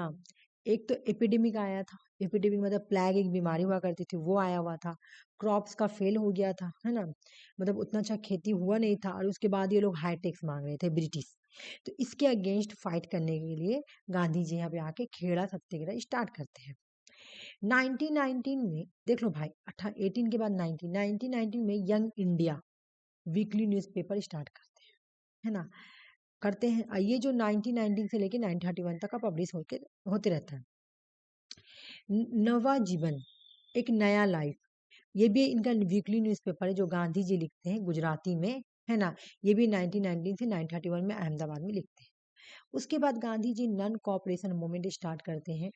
एक तो एपिडेमिक आया था। एपिडेमिक मतलब प्लेग, एक बीमारी हुआ करती थी, वो आया हुआ था। क्रॉप्स का फेल हो गया था, है ना, मतलब उतना अच्छा खेती हुआ नहीं था, और उसके बाद ये लोग हाई टैक्स मांग रहे थे ब्रिटिश। तो इसके अगेंस्ट फाइट करने के लिए गांधी जी यहाँ पे आके खेड़ा सत्याग्रह स्टार्ट करते हैं। 1919 में देख लो भाई, 18 के बाद 1919 में young India weekly newspaper start करते हैं, है ना, करते हैं। ये जो 1919 से लेके 1931 तक का पब्लिश होते रहता है। नवा जीवन, एक नया लाइफ, ये भी इनका वीकली न्यूज़पेपर है जो गांधी जी लिखते हैं गुजराती में, है ना। ये भी 1919 से 1931 में अहमदाबाद में लिखते हैं। उसके बाद Gandhi ji none cooperation movement start करते हैं,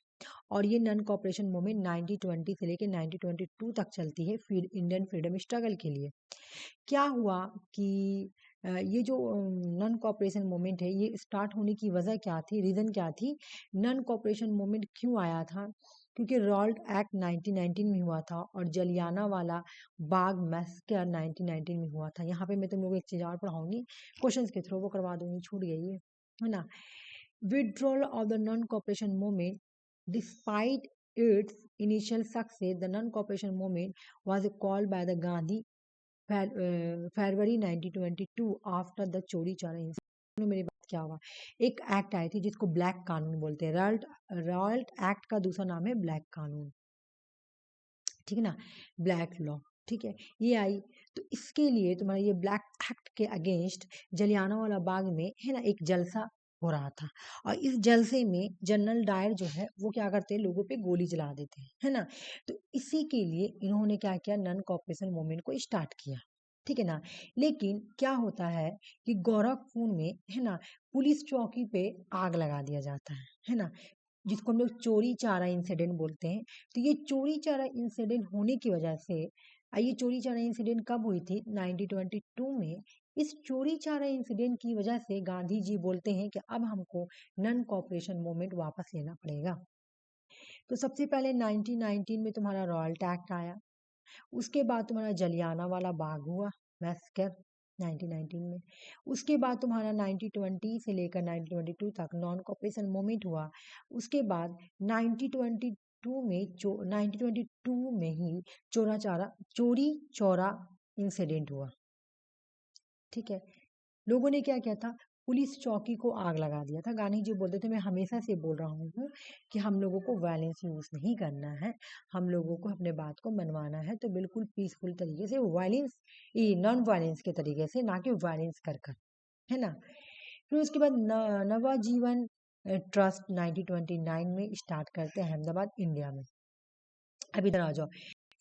और ये नन कॉपरेशन मूवमेंट 1920 से लेके 1922 तक चलती है, फिर इंडियन फ्रीडम स्ट्रगल के लिए। क्या हुआ कि ये जो नन कॉपरेशन मूवमेंट है, ये स्टार्ट होने की वजह क्या थी, रीजन क्या थी? नन कॉपरेशन मूवमेंट क्यों आया था? क्योंकि रॉल्ट एक्ट 1919 में हुआ था और जलियाना वाला बाग मैसेकर 1919 में हुआ था। यहाँ पे मैं तुम लोग को एक चीज और पढ़ाऊंगी, क्वेश्चंस के थ्रू वो करवा दूंगी, छूट गई है ना। withdrawal of the non-cooperation movement. Despite its initial success, the non-cooperation movement was called by the Gandhi February 1922 after the चोरी चारा इंसिडेंट। मेरी बात क्या हुआ? एक एक्ट आई थी जिसको ब्लैक कानून बोलते हैं, रॉल्ट रॉल्ट एक्ट का दूसरा नाम है ब्लैक कानून। ठीक है ना, ब्लैक लॉ, ठीक है, ये आई। तो इसके लिए तुम्हारा ये ब्लैक एक्ट के अगेंस्ट जलियांवाला बाग में है ना एक जलसा हो रहा था, और इस जलसे में जनरल डायर जो है वो क्या करते हैं, लोगों पे गोली चला देते हैं, है ना। तो इसी के लिए इन्होंने क्या किया, नॉन कॉपरेशन मूवमेंट को स्टार्ट किया, ठीक है ना। लेकिन क्या होता है कि गोरखपुर में है ना पुलिस चौकी पे आग लगा दिया जाता है ना, जिसको हम लोग चोरी चारा इंसिडेंट बोलते हैं। तो ये चोरी चारा इंसिडेंट होने की वजह से, ये चोरी चारा इंसिडेंट कब हुई थी, 1922 में। इस चोरी चारा इंसिडेंट की वजह से गांधी जी बोलते हैं कि अब हमको नॉन कॉपरेशन मूवमेंट वापस लेना पड़ेगा। तो सबसे पहले 1919 में तुम्हारा रॉयल्ट एक्ट आया, उसके बाद तुम्हारा जलियाना वाला बाग हुआ, मैसकर 1919 में। उसके बाद तुम्हारा 1920 से लेकर 1922 तक नॉन कॉपरेशन मूवमेंट हुआ। उसके बाद 1922 में 1922 में ही चोरी चौरा इंसिडेंट हुआ, ठीक है। लोगों ने क्या किया था, पुलिस चौकी को आग लगा दिया था। गांधी जी बोलते थे, मैं हमेशा से बोल रहा हूँ कि हम लोगों को वायलेंस यूज नहीं करना है, हम लोगों को अपने बात को मनवाना है तो बिल्कुल पीसफुल तरीके से, वायलेंस नॉन वायलेंस के तरीके से, ना कि वायलेंस कर कर, है ना। फिर उसके बाद नवजीवन ट्रस्ट 1929 में स्टार्ट करते हैं अहमदाबाद इंडिया में। अब इधर आ जाओ,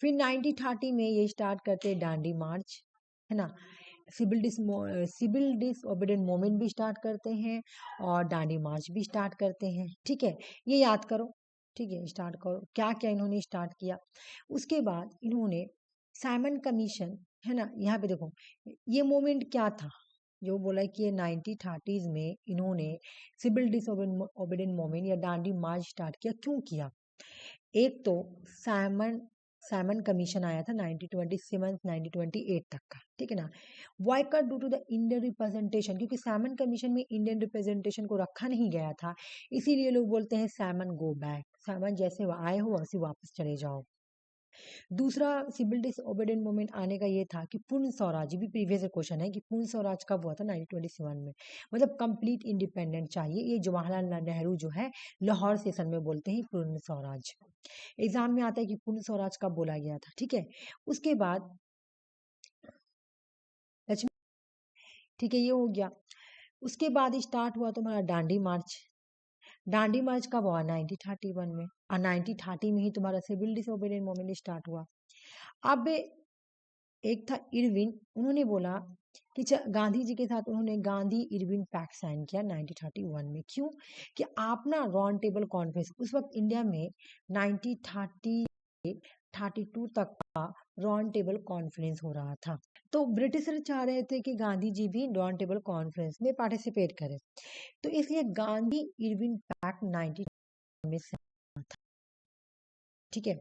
फिर 1930 में ये स्टार्ट करते हैं दांडी मार्च, है ना। सिविल डिसओबीडिएंट मूवमेंट भी स्टार्ट करते हैं और दांडी मार्च भी स्टार्ट करते हैं, ठीक है। ये याद करो, ठीक है, स्टार्ट करो क्या क्या इन्होंने स्टार्ट किया। उसके बाद इन्होंने साइमन कमीशन, है ना, यहाँ पे देखो ये मूवमेंट क्या था, जो बोला कि ये 1930s में इन्होंने सिविल डिसओबीडिएंट मूवमेंट या दांडी मार्च स्टार्ट किया, क्यों किया। एक तो साइमन साइमन कमीशन आया था 1927 1928 तक का, ठीक है ना। Boycott due to the Indian representation, क्योंकि साइमन कमीशन में इंडियन रिप्रेजेंटेशन को रखा नहीं गया था, इसीलिए लोग बोलते हैं साइमन गो बैक, साइमन जैसे आए हो वैसे वापस चले जाओ। दूसरा सिविल डिसओबीडिएंट मूवमेंट आने का ये था कि पूर्ण स्वराज, भी प्रीवियस क्वेश्चन है कि पूर्ण स्वराज कब हुआ था, 1927 में। मतलब कंप्लीट इंडिपेंडेंट चाहिए, ये जवाहरलाल नेहरू जो है लाहौर सेशन में बोलते हैं पूर्ण स्वराज। एग्जाम में आता है कि पूर्ण स्वराज कब बोला गया था, ठीक है। उसके बाद लक्ष्मी, ठीक है, ये हो गया। उसके बाद स्टार्ट हुआ तुम्हारा दांडी मार्च। दांडी मार्च कब हुआ, 1931 में, और 1930 में ही तुम्हारा सिविल डिसोबीडिएंट मूवमेंट स्टार्ट हुआ। अब एक था इरविन, उन्होंने बोला कि गांधी जी के साथ उन्होंने गांधी इरविन पैक्ट साइन किया 1931 में। क्यों, कि आप ना राउंड टेबल कॉन्फ्रेंस, उस वक्त इंडिया में 1930 32 तक का राउंड टेबल कॉन्फ्रेंस हो रहा था। तो ब्रिटिशर चाह रहे थे कि गांधी जी भी राउंड टेबल कॉन्फ्रेंस में पार्टिसिपेट करें, तो इसलिए गांधी इरविन पैक्ट 19 में sign था, ठीक है।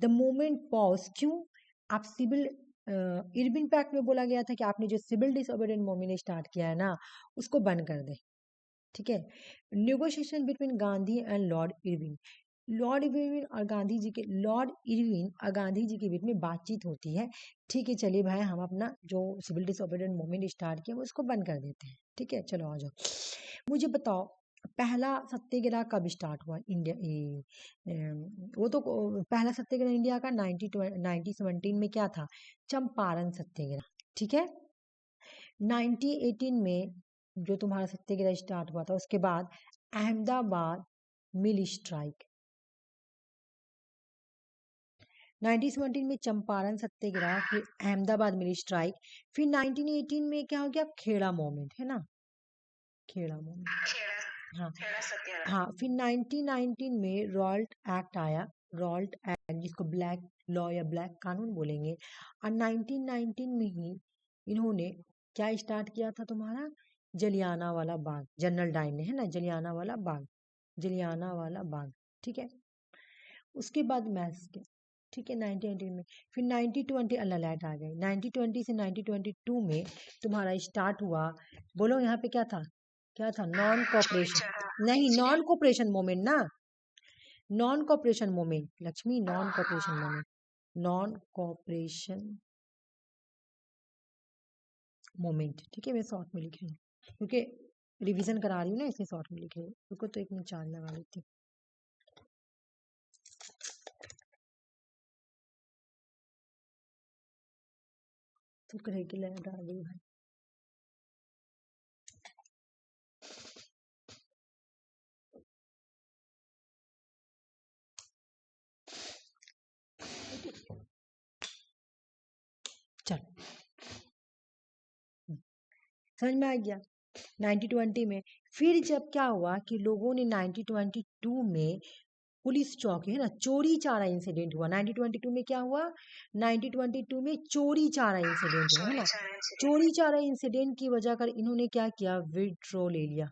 द मूवमेंट पॉज, क्यों, आप सिविल इरविन पैक्ट में बोला गया था कि आपने जो सिविल डिसओबीडिएंट मूवमेंट स्टार्ट किया है ना उसको बंद कर दे, ठीक है। Negotiation between Gandhi and Lord Irwin, Lord Irwin और गांधी जी के बीच में बातचीत होती है, ठीक है, चलिए भाई हम अपना जो सिविल डिसओबीडिएंट मूवमेंट स्टार्ट किया उसको बंद कर देते हैं, ठीक है। चलो आ जाओ, मुझे बताओ पहला सत्याग्रह कब स्टार्ट हुआ इंडिया, वो तो पहला सत्याग्रह इंडिया का 1917 में क्या था, चंपारण सत्याग्रह, ठीक है। 1918 में जो तुम्हारा सत्याग्रह स्टार्ट हुआ था, उसके बाद अहमदाबाद मिल स्ट्राइक, 1917 में चंपारण सत्याग्रह, फिर अहमदाबाद मिल स्ट्राइक, फिर 1918 में क्या हो गया, खेड़ा मूवमेंट, है ना, खेड़ा मूवमेंट, हाँ खेड़ा सत्याग्रह। हाँ। फिर 1919 में रॉल्ट एक्ट आया, रॉल्ट एक्ट जिसको ब्लैक लॉ या ब्लैक कानून बोलेंगे, और 1919 में ही इन्होंने क्या स्टार्ट किया था तुम्हारा, जलियाना वाला बाग, जनरल डायर ने, है ना, जलियाना वाला बाग, जलियाना वाला बाग, ठीक है। उसके बाद मैस्क, ठीक है, 1918 में। फिर 1920 अलर्ट आ गए, 1920 से 1922 में तुम्हारा स्टार्ट हुआ, बोलो यहाँ पे क्या था, क्या था, नॉन चोरी कॉपरेशन, चारा नहीं इंसिडेंट। नॉन कॉपरेशन मूवमेंट ना, non cooperation movement Lakshmi, non cooperation movement, non cooperation movement, ठीक है। मैं शॉर्ट में लिख रही हूँ क्योंकि रिवीजन करा रही हूँ ना, इसलिए शॉर्ट में लिख रही हूँ, रुको तो एक मिनट चार्ज लगा लेती हूँ। शुक्र है कि लाइट आ गई भाई। चल समझ में आ गया। 1920 में फिर जब क्या हुआ कि लोगों ने 1922 में पुलिस चौकी है ना, चोरी चारा इंसिडेंट हुआ। 1922 में क्या हुआ? 1922 में चोरी चारा इंसिडेंट हुआ है ना। चोरी चारा इंसिडेंट की वजह कर इन्होंने क्या किया? विड्रॉ ले लिया।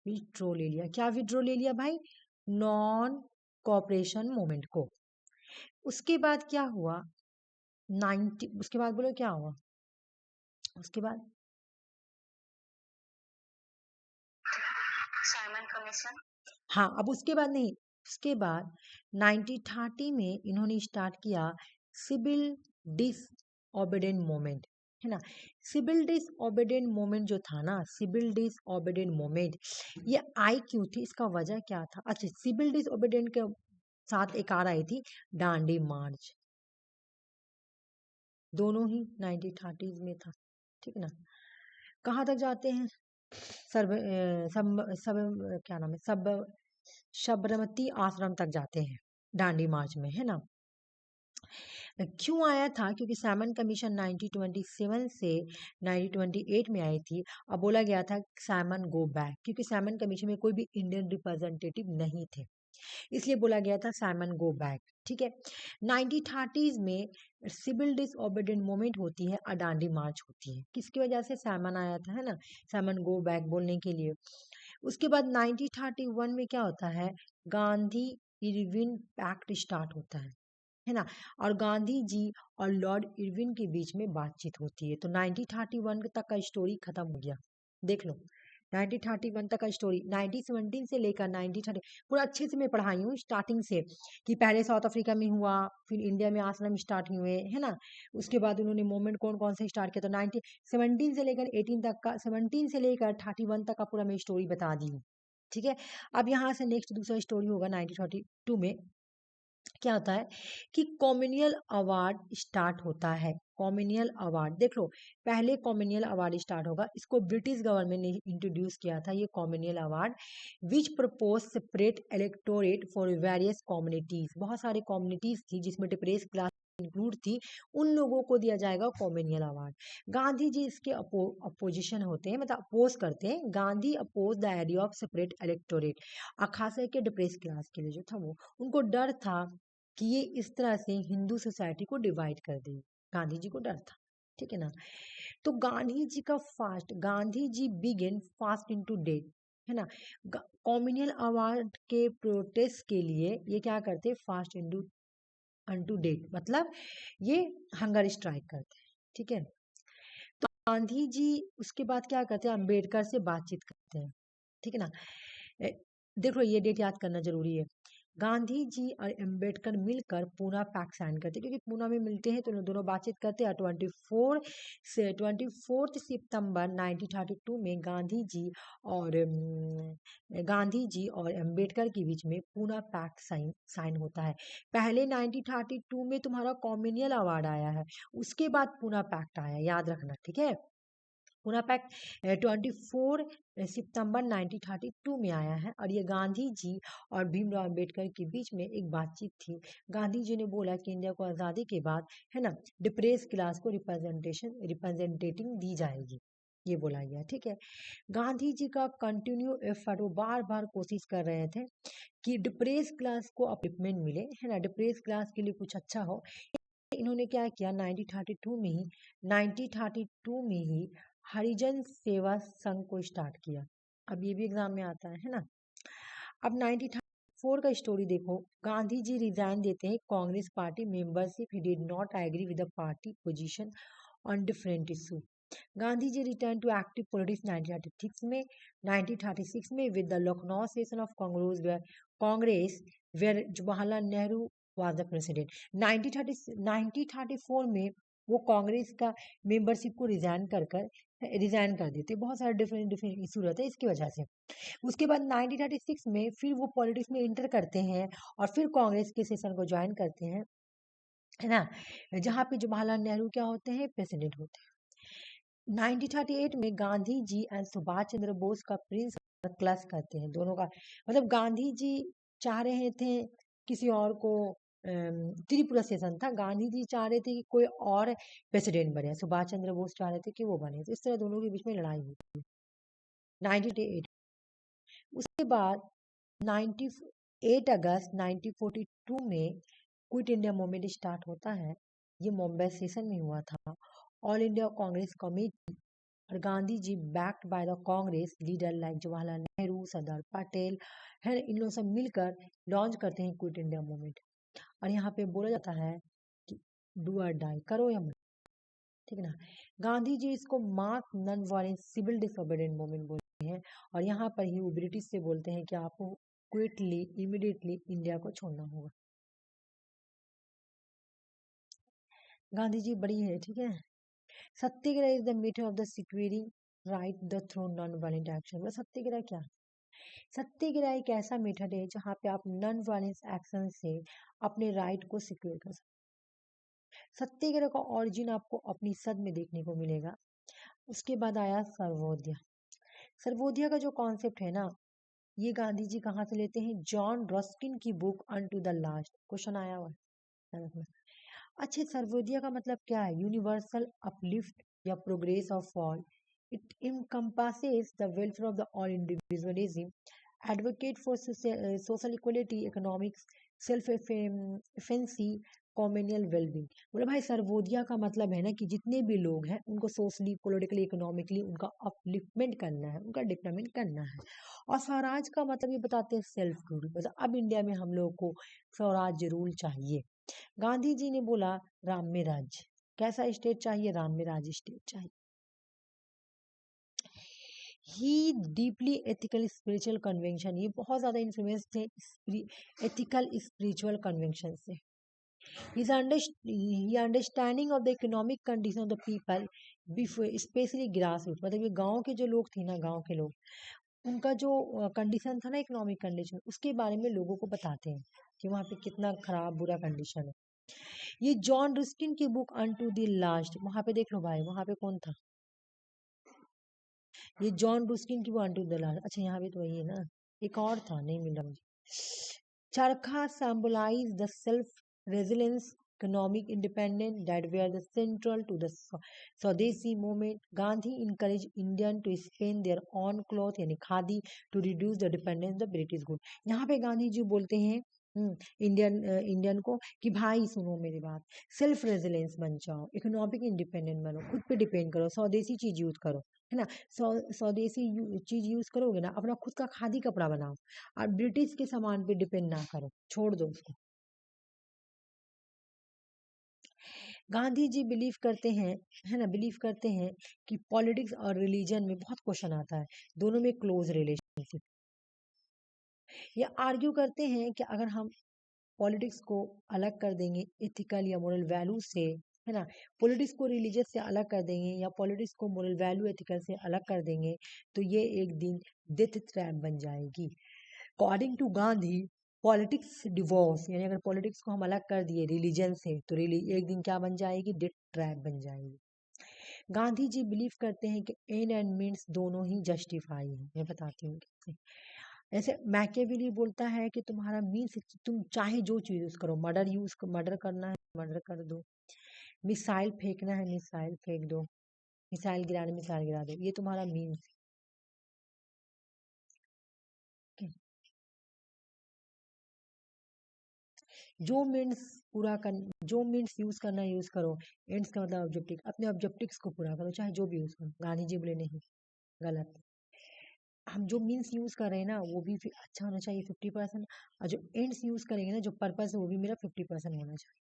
विड्रॉ ले लिया। क्या विड्रॉ ले लिया भाई? नॉन कॉपरेशन मूवमेंट को। उसके बाद क्या हुआ? 90 उसके बाद बोलो क्या हुआ उसके बाद? Simon commission. हाँ, अब उसके बाद नहीं, उसके बाद 1930 में इन्होंने स्टार्ट किया सिविल डिसओबीडेंट मूवमेंट, है ना। सिविल डिसओबीडेंट मूवमेंट जो था ना, सिविल डिसओबीडेंट मूवमेंट, ये आई क्यों थी? इसका वजह क्या था? अच्छा, सिविल डिसओबीडेंट के साथ एक आ रही थी डांडी मार्च। दोनों ही 1930s में था, ठीक है ना। कहाँ तक जाते हैं? सर्व सब सब क्या नाम है, सब साबरमती आश्रम तक जाते हैं डांडी मार्च में, है ना। क्यों आया था? क्योंकि सैमन कमीशन 1927 से 1928 में आई थी। अब बोला गया था सैमन गो बैक, क्योंकि सैमन कमीशन में कोई भी इंडियन रिप्रेजेंटेटिव नहीं थे, इसलिए बोला गया था सैमन गो बैक, ठीक है। 1930s में सिविल डिसओबीडेंट मूवमेंट होती है और डांडी मार्च होती है। किसकी वजह से? सैमन आया था, है ना, सैमन गो बैक बोलने के लिए। उसके बाद 1931 में क्या होता है? गांधी इरविन पैक्ट स्टार्ट होता है ना। और गांधी जी और लॉर्ड इरविन के बीच में बातचीत होती है। तो 1931 तक का स्टोरी खत्म हो गया, देख लो। 1931 तक का स्टोरी, 1917 से लेकर 1930 पूरा अच्छे से मैं पढ़ाई हूँ स्टार्टिंग से, कि पहले साउथ अफ्रीका में हुआ, फिर इंडिया में आश्रम स्टार्ट हुए, है ना। उसके बाद उन्होंने मूवमेंट कौन कौन से स्टार्ट किया, तो 1917 से लेकर 18 तक का, 17 से लेकर 31 तक का पूरा मैं स्टोरी बता दी हूँ, ठीक है। अब यहाँ से नेक्स्ट दूसरा स्टोरी होगा 1932 में। क्या होता है कि कॉमनियल अवार्ड स्टार्ट होता है। कॉमनियल अवार्ड देख लो, पहले कॉमनियल अवार्ड स्टार्ट होगा, इसको ब्रिटिश गवर्नमेंट ने इंट्रोड्यूस किया था, ये communal award, which propose separate electorate for various communities. बहुत सारे कम्युनिटीज थी जिसमें डिप्रेस क्लास इंक्लूड थी, उन लोगों को दिया जाएगा कॉमनियल अवार्ड। गांधी जी इसके अपोजिशन होते हैं, मतलब अपोज करते हैं। Gandhi oppose the idea of separate electorate, और खास करके डिप्रेस क्लास के लिए जो था वो, उनको डर था कि ये इस तरह से हिंदू सोसाइटी को डिवाइड कर देगी। गांधी जी को डर था, ठीक है ना। तो गांधी जी का fast, Gandhi ji begin fast into date, है ना। कॉमनियल अवार्ड के प्रोटेस्ट के लिए ये क्या करते? फास्ट इनटू अनटू डेट, मतलब ये हंगर स्ट्राइक करते हैं, ठीक है। तो गांधी जी उसके बाद क्या करते हैं? अम्बेडकर से बातचीत करते हैं, ठीक है ना। ए, देखो ये डेट याद करना जरूरी है। गांधी जी और अम्बेडकर मिलकर पूना पैक्ट साइन करते हैं, क्योंकि पूना में मिलते हैं तो दोनों बातचीत करते हैं। 24 सितंबर 1932 में गांधी जी और अम्बेडकर के बीच में पूना पैक्ट साइन साइन होता है। पहले 1932 में तुम्हारा कॉमनियल अवार्ड आया है, उसके बाद पूना पैक्ट आया, याद रखना, ठीक है। पूना पैक्ट 24 सितंबर 1932 में आया है, और ये गांधी जी और भीमराव अंबेडकर के बीच में एक बातचीत थी। गांधी जी ने बोला कि इंडिया को आज़ादी के बाद, है ना, डिप्रेस क्लास को रिप्रेजेंटेटिंग दी जाएगी, ये बोला गया, ठीक है। गांधी जी का कंटिन्यू एफर्ट, वो बार बार कोशिश कर रहे थे कि डिप्रेस क्लास को अपलिफ्टमेंट मिले, है ना, डिप्रेस क्लास के लिए कुछ अच्छा हो। इन्होंने क्या किया? 1932 में ही हरिजन सेवा संघ को स्टार्ट किया। अब ये भी एग्जाम में आता है ना। अब 1934 का स्टोरी देखो। गांधी जी रिजाइन देते हैं Congress party membership, he did not agree with the party position on different issue. Gandhi ji return to active politics 1936 में। 1936 में with the Lucknow session of Congress where Jawaharlal Nehru was the president. 1934 में वो कांग्रेस का मेंबरशिप को रिजाइन कर देते। बहुत सारे डिफरेंट डिफरेंट इशू रहते हैं इसकी वजह से। उसके बाद 1936 में फिर वो पॉलिटिक्स में इंटर करते हैं और फिर कांग्रेस के सेशन को ज्वाइन करते हैं। है ना, जहाँ पे जवाहरलाल नेहरू क्या होते हैं, प्रेसिडेंट होते हैं। 1938 में गांधी जी एंड सुभाष चंद्र बोस का प्रिंस क्लस करते हैं दोनों का, मतलब गांधी जी चाह रहे थे किसी और को, त्रिपुरा सेशन था, गांधी जी चाह रहे थे कि कोई और प्रेसिडेंट बने, सुभाष चंद्र बोस चाह रहे थे कि वो बने, तो इस तरह दोनों के बीच में लड़ाई हुई 1988। उसके बाद 98 अगस्त 1942 में क्विट इंडिया मूवमेंट स्टार्ट होता है। ये मुंबई सेशन में हुआ था। ऑल इंडिया कांग्रेस कमेटी और Gandhi ji backed by the Congress leader like Jawaharlal Nehru, Sardar Patel है, इन लोगों से मिलकर लॉन्च करते हैं क्विट इंडिया मूवमेंट। और यहाँ पे बोला जाता है कि डू और डाई, करो या मत, ठीक है ना। गांधी जी इसको mark non violent civil disobedient movement बोलते हैं। और यहाँ पर ही वो ब्रिटिश से बोलते हैं कि आपको क्विकली इमीडिएटली इंडिया को छोड़ना होगा। गांधी जी बड़ी है, ठीक है। Satyagraha is the method of the securing right the through non violent action. मतलब सत्याग्रह क्या, सत्याग्रह एक ऐसा मेथड है जहाँ पे आप नॉन वायलेंस एक्शन से अपने राइट को सिक्योर कर सकते। सत्याग्रह का ओरिजिन आपको अपनी सद में देखने को मिलेगा। उसके बाद आया सर्वोदय। सर्वोदय का जो कॉन्सेप्ट है ना, ये गांधी जी कहाँ से लेते हैं, जॉन रस्किन की book unto the last. Question आया हुआ है। अच्छे, सर्वोदय का मतलब क्या है, यूनिवर्सल अपलिफ्ट या progress of all. It encompasses the welfare of the all individualism, advocate for social equality, economics, self-efficacy, communal well-being। बोले भाई सर्वोदया का मतलब है ना कि जितने भी लोग हैं उनको सोशली, पॉलिटिकली, इकोनॉमिकली उनका अपलिफ्टमेंट करना है, उनका डेवलपमेंट करना है। और स्वराज का मतलब ये बताते हैं सेल्फ रूल, मतलब अब इंडिया में हम लोग को स्वराज रूल चाहिए। गांधी जी ने बोला राम्य राज्य, कैसा स्टेट चाहिए, राम्य राज्य स्टेट चाहिए। He deeply ethical spiritual convention, ये बहुत ज्यादा इन्फ्लुएंस थे एथिकल स्पिरिचुअल कन्वेंशन से। His understanding of the economic condition of the people before, specially grass root, मतलब ये गांव के जो लोग थे ना, गांव के लोग, उनका जो कंडीशन था ना, इकोनॉमिक कंडीशन, उसके बारे में लोगों को बताते हैं कि वहाँ पे कितना खराब बुरा कंडीशन है। ये जॉन रस्किन की बुक अनटू द लास्ट, वहां पे देख लो भाई, वहां पे कौन था, ये जॉन रस्किन की बुक अनटू द लास्ट। अच्छा यहाँ पे तो वही है ना, एक और था, नहीं मिल रहा मुझे। चरखा symbolize the self-resilience, economic independence that were the central to the Swadeshi movement. Gandhi encouraged Indian to spin their own cloth यानी khadi to reduce the dependence on the British good। यहाँ पे गांधी जी बोलते हैं इंडियन को कि भाई सुनो मेरी बात, सेल्फ रेजिलेंस बन जाओ, इकोनॉमिक इंडिपेंडेंट बनो, खुद पे डिपेंड करो, स्वदेशी चीज यूज करो, है ना। स्वदेशी चीज यूज करोगे ना, अपना खुद का खादी कपड़ा बनाओ, और ब्रिटिश के सामान पे डिपेंड ना करो, छोड़ दो उसको। गांधी जी बिलीव करते हैं, है ना, बिलीव करते हैं कि पॉलिटिक्स और रिलीजन में बहुत क्वेश्चन आता है, दोनों में क्लोज रिलेशनशिप। ये आर्ग्यू करते हैं कि अगर हम पॉलिटिक्स को अलग कर देंगे इथिकल या मोरल वैल्यू से, है ना, पॉलिटिक्स को रिलीजियस से अलग कर देंगे या पॉलिटिक्स को मोरल वैल्यू एथिकल से अलग कर देंगे, तो ये एक दिन डेथ ट्रैप बन जाएगी। According to Gandhi, politics divorce, यानी अगर पॉलिटिक्स को हम अलग कर दिए रिलीजन से, तो एक दिन क्या बन जाएगी, डेथ ट्रैप बन जाएगी। गांधी जी बिलीव करते हैं कि एंड एंड मीन्स दोनों ही जस्टिफाई है। मैं बताती हूँ कैसे। ऐसे मैकेविली बोलता है कि तुम्हारा मीन्स, तुम चाहे जो चीज यूज करो, मर्डर करना है मर्डर कर दो, मिसाइल फेंकना है मिसाइल फेंक दो, मिसाइल गिराना मिसाइल गिरा दो, ये तुम्हारा मीन्स। जो मीन्स पूरा कर, जो मीन्स यूज करना यूज करो, एंड्स का मतलब ऑब्जेक्टिव, अपने ऑब्जेक्टिव्स को पूरा करो, चाहे जो भी यूज करो। गांधी जी बोले नहीं, गलत, हम जो मीन्स यूज कर रहे हैं ना वो भी अच्छा होना चाहिए 50%, और जो एंड्स यूज करेंगे ना, जो पर्पस है वो भी मेरा 50% होना चाहिए।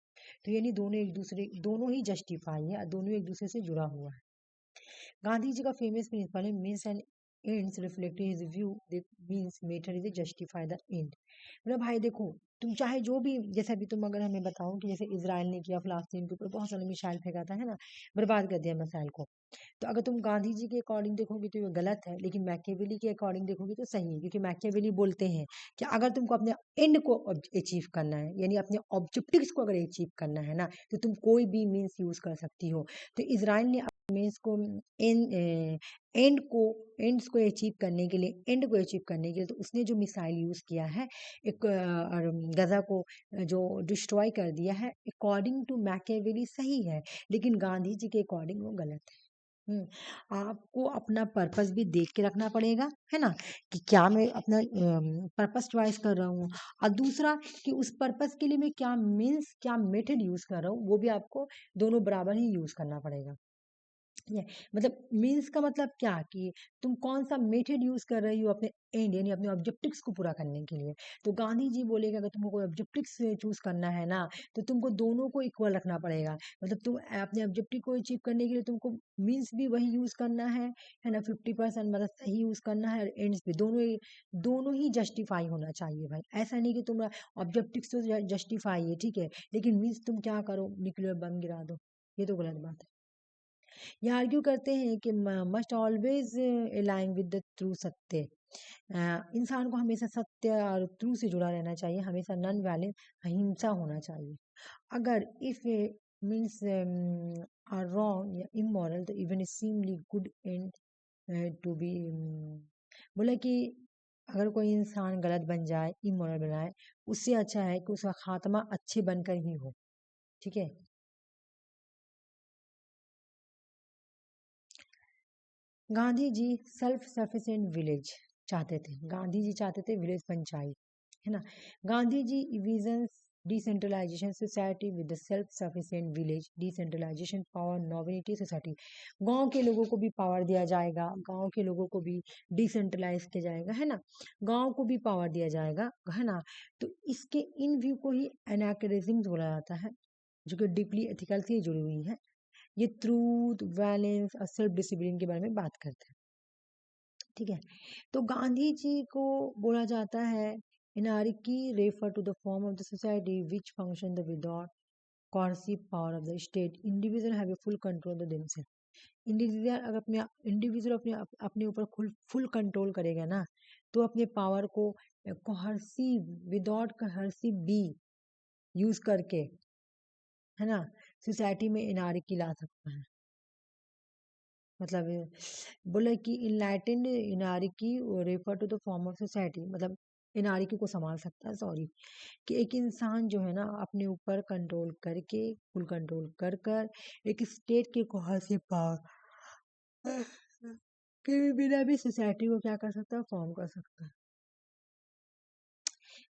तो यानी दोनों एक दूसरे, दोनों ही जस्टिफाई है, दोनों एक दूसरे से जुड़ा हुआ है। गांधी जी का फेमस प्रिंसिपल है means and ends reflecting his view that means matter is justify the end. मतलब भाई देखो, तुम चाहे जो भी, जैसे अभी तुम अगर हमें बताओ कि जैसे इसराइल ने किया, फिलिस्तीन के ऊपर बहुत सारा मिसाइल फेंका था, है ना, बर्बाद कर दिया मिसाइल को, तो अगर तुम गांधी जी के अकॉर्डिंग देखोगे तो ये गलत है, लेकिन मैकियावेली के अकॉर्डिंग देखोगे तो सही है, क्योंकि मैकियावेली बोलते हैं कि अगर तुमको अपने एंड को अचीव करना है, यानी अपने ऑब्जेक्टिव्स को अगर अचीव करना है ना, तो तुम कोई भी मीन्स यूज कर सकती हो। तो इजराइल ने मीन्स को एंड को एंड्स को अचीव करने के लिए, एंड को अचीव करने के लिए, तो उसने जो मिसाइल यूज किया है, एक गजा को जो डिस्ट्रॉय कर दिया है, अकॉर्डिंग टू मैकियावेली सही है, लेकिन गांधी जी के अकॉर्डिंग वो गलत है। आपको अपना पर्पस भी देख के रखना पड़ेगा, है ना, कि क्या मैं अपना पर्पस चॉइस कर रहा हूँ, और दूसरा कि उस पर्पस के लिए मैं क्या मीन्स, क्या मेथड यूज कर रहा हूँ, वो भी आपको दोनों बराबर ही यूज करना पड़ेगा। ठीक है, मतलब मीन्स का मतलब क्या कि तुम कौन सा मेथड यूज कर रही हो अपने एंड, यानी अपने ऑब्जेक्टिव्स को पूरा करने के लिए। तो गांधी जी बोलेगा अगर तुमको कोई ऑब्जेक्टिव्स चूज करना है ना, तो तुमको दोनों को इक्वल रखना पड़ेगा। मतलब तुम अपने ऑब्जेक्टिव को अचीव करने के लिए तुमको मीन्स भी वही यूज करना है ना, 50% मतलब सही यूज करना है, और एंड्स भी दोनों ही जस्टिफाई होना चाहिए भाई। ऐसा नहीं कि तुम ऑब्जेक्टिव्स तो जस्टिफाई है, ठीक है, लेकिन मीन्स तुम क्या करो, न्यूक्लियर बम गिरा दो, ये तो गलत बात है। ये आर्ग्यू करते हैं कि must always align with the true सत्य। इंसान को हमेशा सत्य और ट्रू से जुड़ा रहना चाहिए, हमेशा नॉन वायलेंस, अहिंसा होना चाहिए। अगर इफ मीन्स आर रॉन्ग या इमोरल, तो even seemly good end to be, बोला कि अगर कोई इंसान गलत बन जाए, इमोरल बनाए, उससे अच्छा है कि उसका खात्मा अच्छे बनकर ही हो। ठीक है। Gandhi ji self sufficient village चाहते थे, गांधी जी चाहते थे विलेज पंचायत, है ना। Gandhi ji vision decentralization society with the self sufficient village, decentralization power nobility society. गांव के लोगों को भी पावर दिया जाएगा, गांव के लोगों को भी डिसेंट्रलाइज किया जाएगा, है ना, गांव को भी पावर दिया जाएगा, है ना। तो इसके इन व्यू को ही एनाक्रेज्म बोला जाता है, जो कि डीपली एथिकल से जुड़ी हुई है। ये ट्रूथ, वैलेंस और सेल्फ डिसिप्लिन के बारे में बात करते हैं। ठीक है। तो गांधी जी को बोला जाता है anarchy refer to the form of the society which function the without coercive power of the state, individual have a full control the themselves. Individual अगर अपने ऊपर फुल कंट्रोल करेगा ना, तो अपने पावर को कोहर्सिव, विदाउट कोहर्सिव बी यूज करके, है ना, सोसाइटी में इनारिकी ला सकता है। मतलब बोले कि enlightened anarchy refer to the form of society, मतलब इनारिकी को संभाल सकता है, सॉरी, कि एक इंसान जो है ना अपने ऊपर कंट्रोल करके, फुल कंट्रोल कर कर एक स्टेट के कोहर से पावर के बिना भी सोसाइटी को क्या कर सकता है, फॉर्म कर सकता है।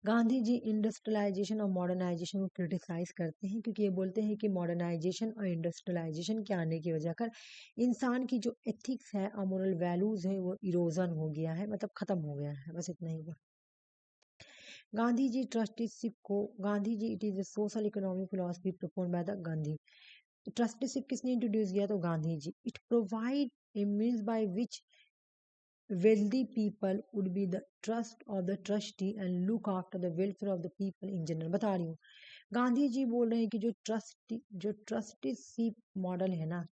गांधी जी इंडस्ट्रियलाइजेशन और मॉडर्नाइजेशन को क्रिटिसाइज करते हैं, क्योंकि ये बोलते हैं कि मॉडर्नाइजेशन और इंडस्ट्रियलाइजेशन के आने की वजह कर इंसान की जो एथिक्स है और मोरल वैल्यूज है वो इरोजन हो गया है, मतलब खत्म हो गया है, बस इतना ही। गांधी जी ट्रस्टीशिप को, Gandhi ji it is a social economic philosophy proponed by the Gandhi. Trusteeship किसने इंट्रोड्यूस किया, तो Gandhi ji. It provide a means by which wealthy people would be the trust of the trustee and look after the welfare of the people in general। बता रही हूँ, गांधी जी बोल रहे हैं कि जो ट्रस्टीशिप मॉडल है ना,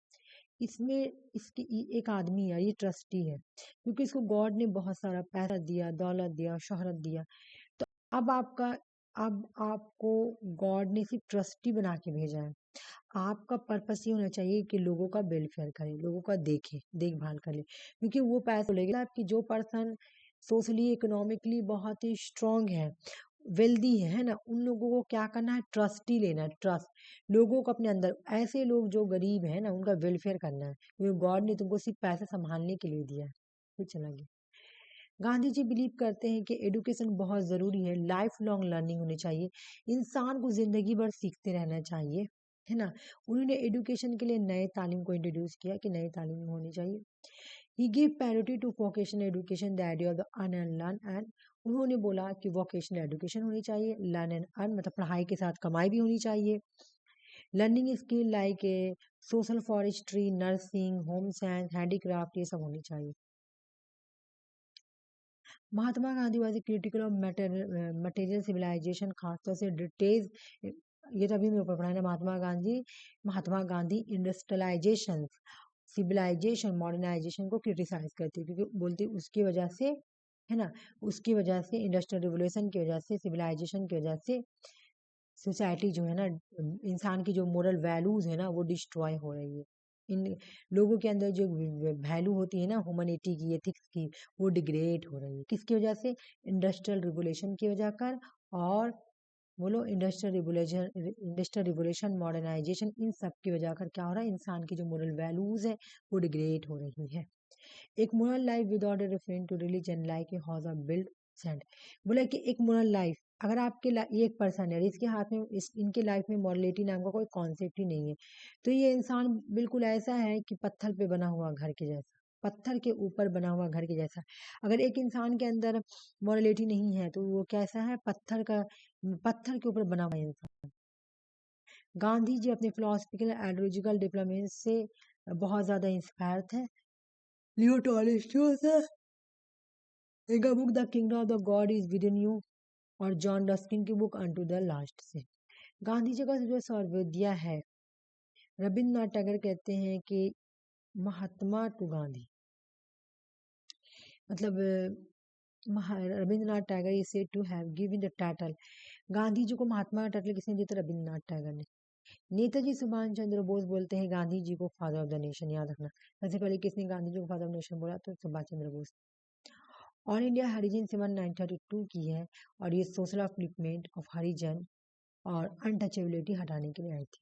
इसमें इसकी एक आदमी है, ये ट्रस्टी है, क्योंकि इसको गॉड ने बहुत सारा पैसा दिया, दौलत दिया, शोहरत दिया। तो अब आपका अब आपको गॉड ने सिर्फ ट्रस्टी बना के भेजा है। आपका पर्पस ये होना चाहिए कि लोगों का वेलफेयर करे, लोगों का देखभाल करे, क्योंकि वो पैसा लेगा आपकी, जो पर्सन सोशली इकोनॉमिकली बहुत ही स्ट्रांग है है ना, उन लोगों को क्या करना है, ट्रस्टी लेना है, ट्रस्ट लोगों को अपने अंदर, ऐसे लोग जो गरीब है ना उनका वेलफेयर करना है, क्योंकि गॉड ने तुमको सिर्फ पैसा संभालने के लिए दिया है। फिर चला गया। गांधी जी बिलीव करते हैं कि एडुकेशन बहुत ज़रूरी है, लाइफ लॉन्ग लर्निंग होनी चाहिए, इंसान को ज़िंदगी भर सीखते रहना चाहिए, है ना। उन्होंने एडुकेशन के लिए नए तालीम को इंट्रोड्यूस किया कि नई तालीम होनी चाहिए। He give priority to vocational education, the idea of the earn and learn, and उन्होंने बोला कि वोकेशनल एजुकेशन होनी चाहिए, लर्न एंड अर्न मतलब पढ़ाई के साथ कमाई भी होनी चाहिए, learning skill like social forestry, nursing, home science, handicraft, ये सब होनी चाहिए। Mahatma Gandhi was critical of material civilization, खासतौर से डिटेल्स, ये तो अभी मेरे ऊपर पढ़ा है ना, Mahatma Gandhi industrialisation civilisation modernisation को क्रिटिसाइज करती है, क्योंकि बोलती उसकी वजह से, है ना, उसकी वजह से, इंडस्ट्रियल रिवोल्यूशन की वजह से, सिविलाइजेशन की वजह से सोसाइटी जो है ना, इंसान की जो मोरल वैल्यूज है ना वो डिस्ट्रॉय हो रही है। इन लोगों के अंदर जो वैल्यू होती है ना ह्यूमैनिटी की, एथिक्स की, वो डिग्रेड हो रही है। किसकी वजह से? इंडस्ट्रियल रिवोल्यूशन की वजह कर, और बोलो इंडस्ट्रियल रिवोल्यूशन, मॉडर्नाइजेशन, इन सब की वजह कर क्या हो रहा है? इंसान की जो मोरल वैल्यूज है वो डिग्रेड हो रही है। एक moral life without a reference to religion like a house of build sand. बोला कि एक मोरल लाइफ, अगर आपके ये एक पर्सन है इसके हाथ में, इनके लाइफ में मॉरलिटी नाम का कोई कॉन्सेप्ट ही नहीं है, तो ये इंसान बिल्कुल ऐसा है कि पत्थर पे बना हुआ घर के जैसा, पत्थर के ऊपर बना हुआ घर के जैसा। अगर एक इंसान के अंदर मॉरलिटी नहीं है तो वो कैसा है? पत्थर के ऊपर बना हुआ इंसान। गांधी जी अपने फिलोसफिकल आइडियोलॉजिकल डिप्लोमेसी से बहुत ज्यादा इंस्पायर थे। लियो टॉलस्टॉय से इनका book the kingdom of the God is with in you, और जॉन रस्किन की बुक अनटू द लास्ट से। गांधी जी का जो सर्वोदय है, रविन्द्रनाथ टैगोर कहते हैं कि महात्मा टू गांधी, मतलब Rabindranath Tagore is said to have given the title, Gandhi ji को महात्मा का टाइटल किसने दिया था? रविन्द्रनाथ टैगोर ने। नेताजी सुभाष चंद्र बोस बोलते हैं गांधी जी को फादर ऑफ द नेशन, याद रखना। सबसे पहले किसने गांधी जी को फादर ऑफ नेशन बोला? तो सुभाष चंद्र बोस। ऑल इंडिया हरिजन सेवन 1932 की है, और ये सोशल अपलिफ्टमेंट ऑफ हरिजन और अनटचेबिलिटी हटाने के लिए आई थी।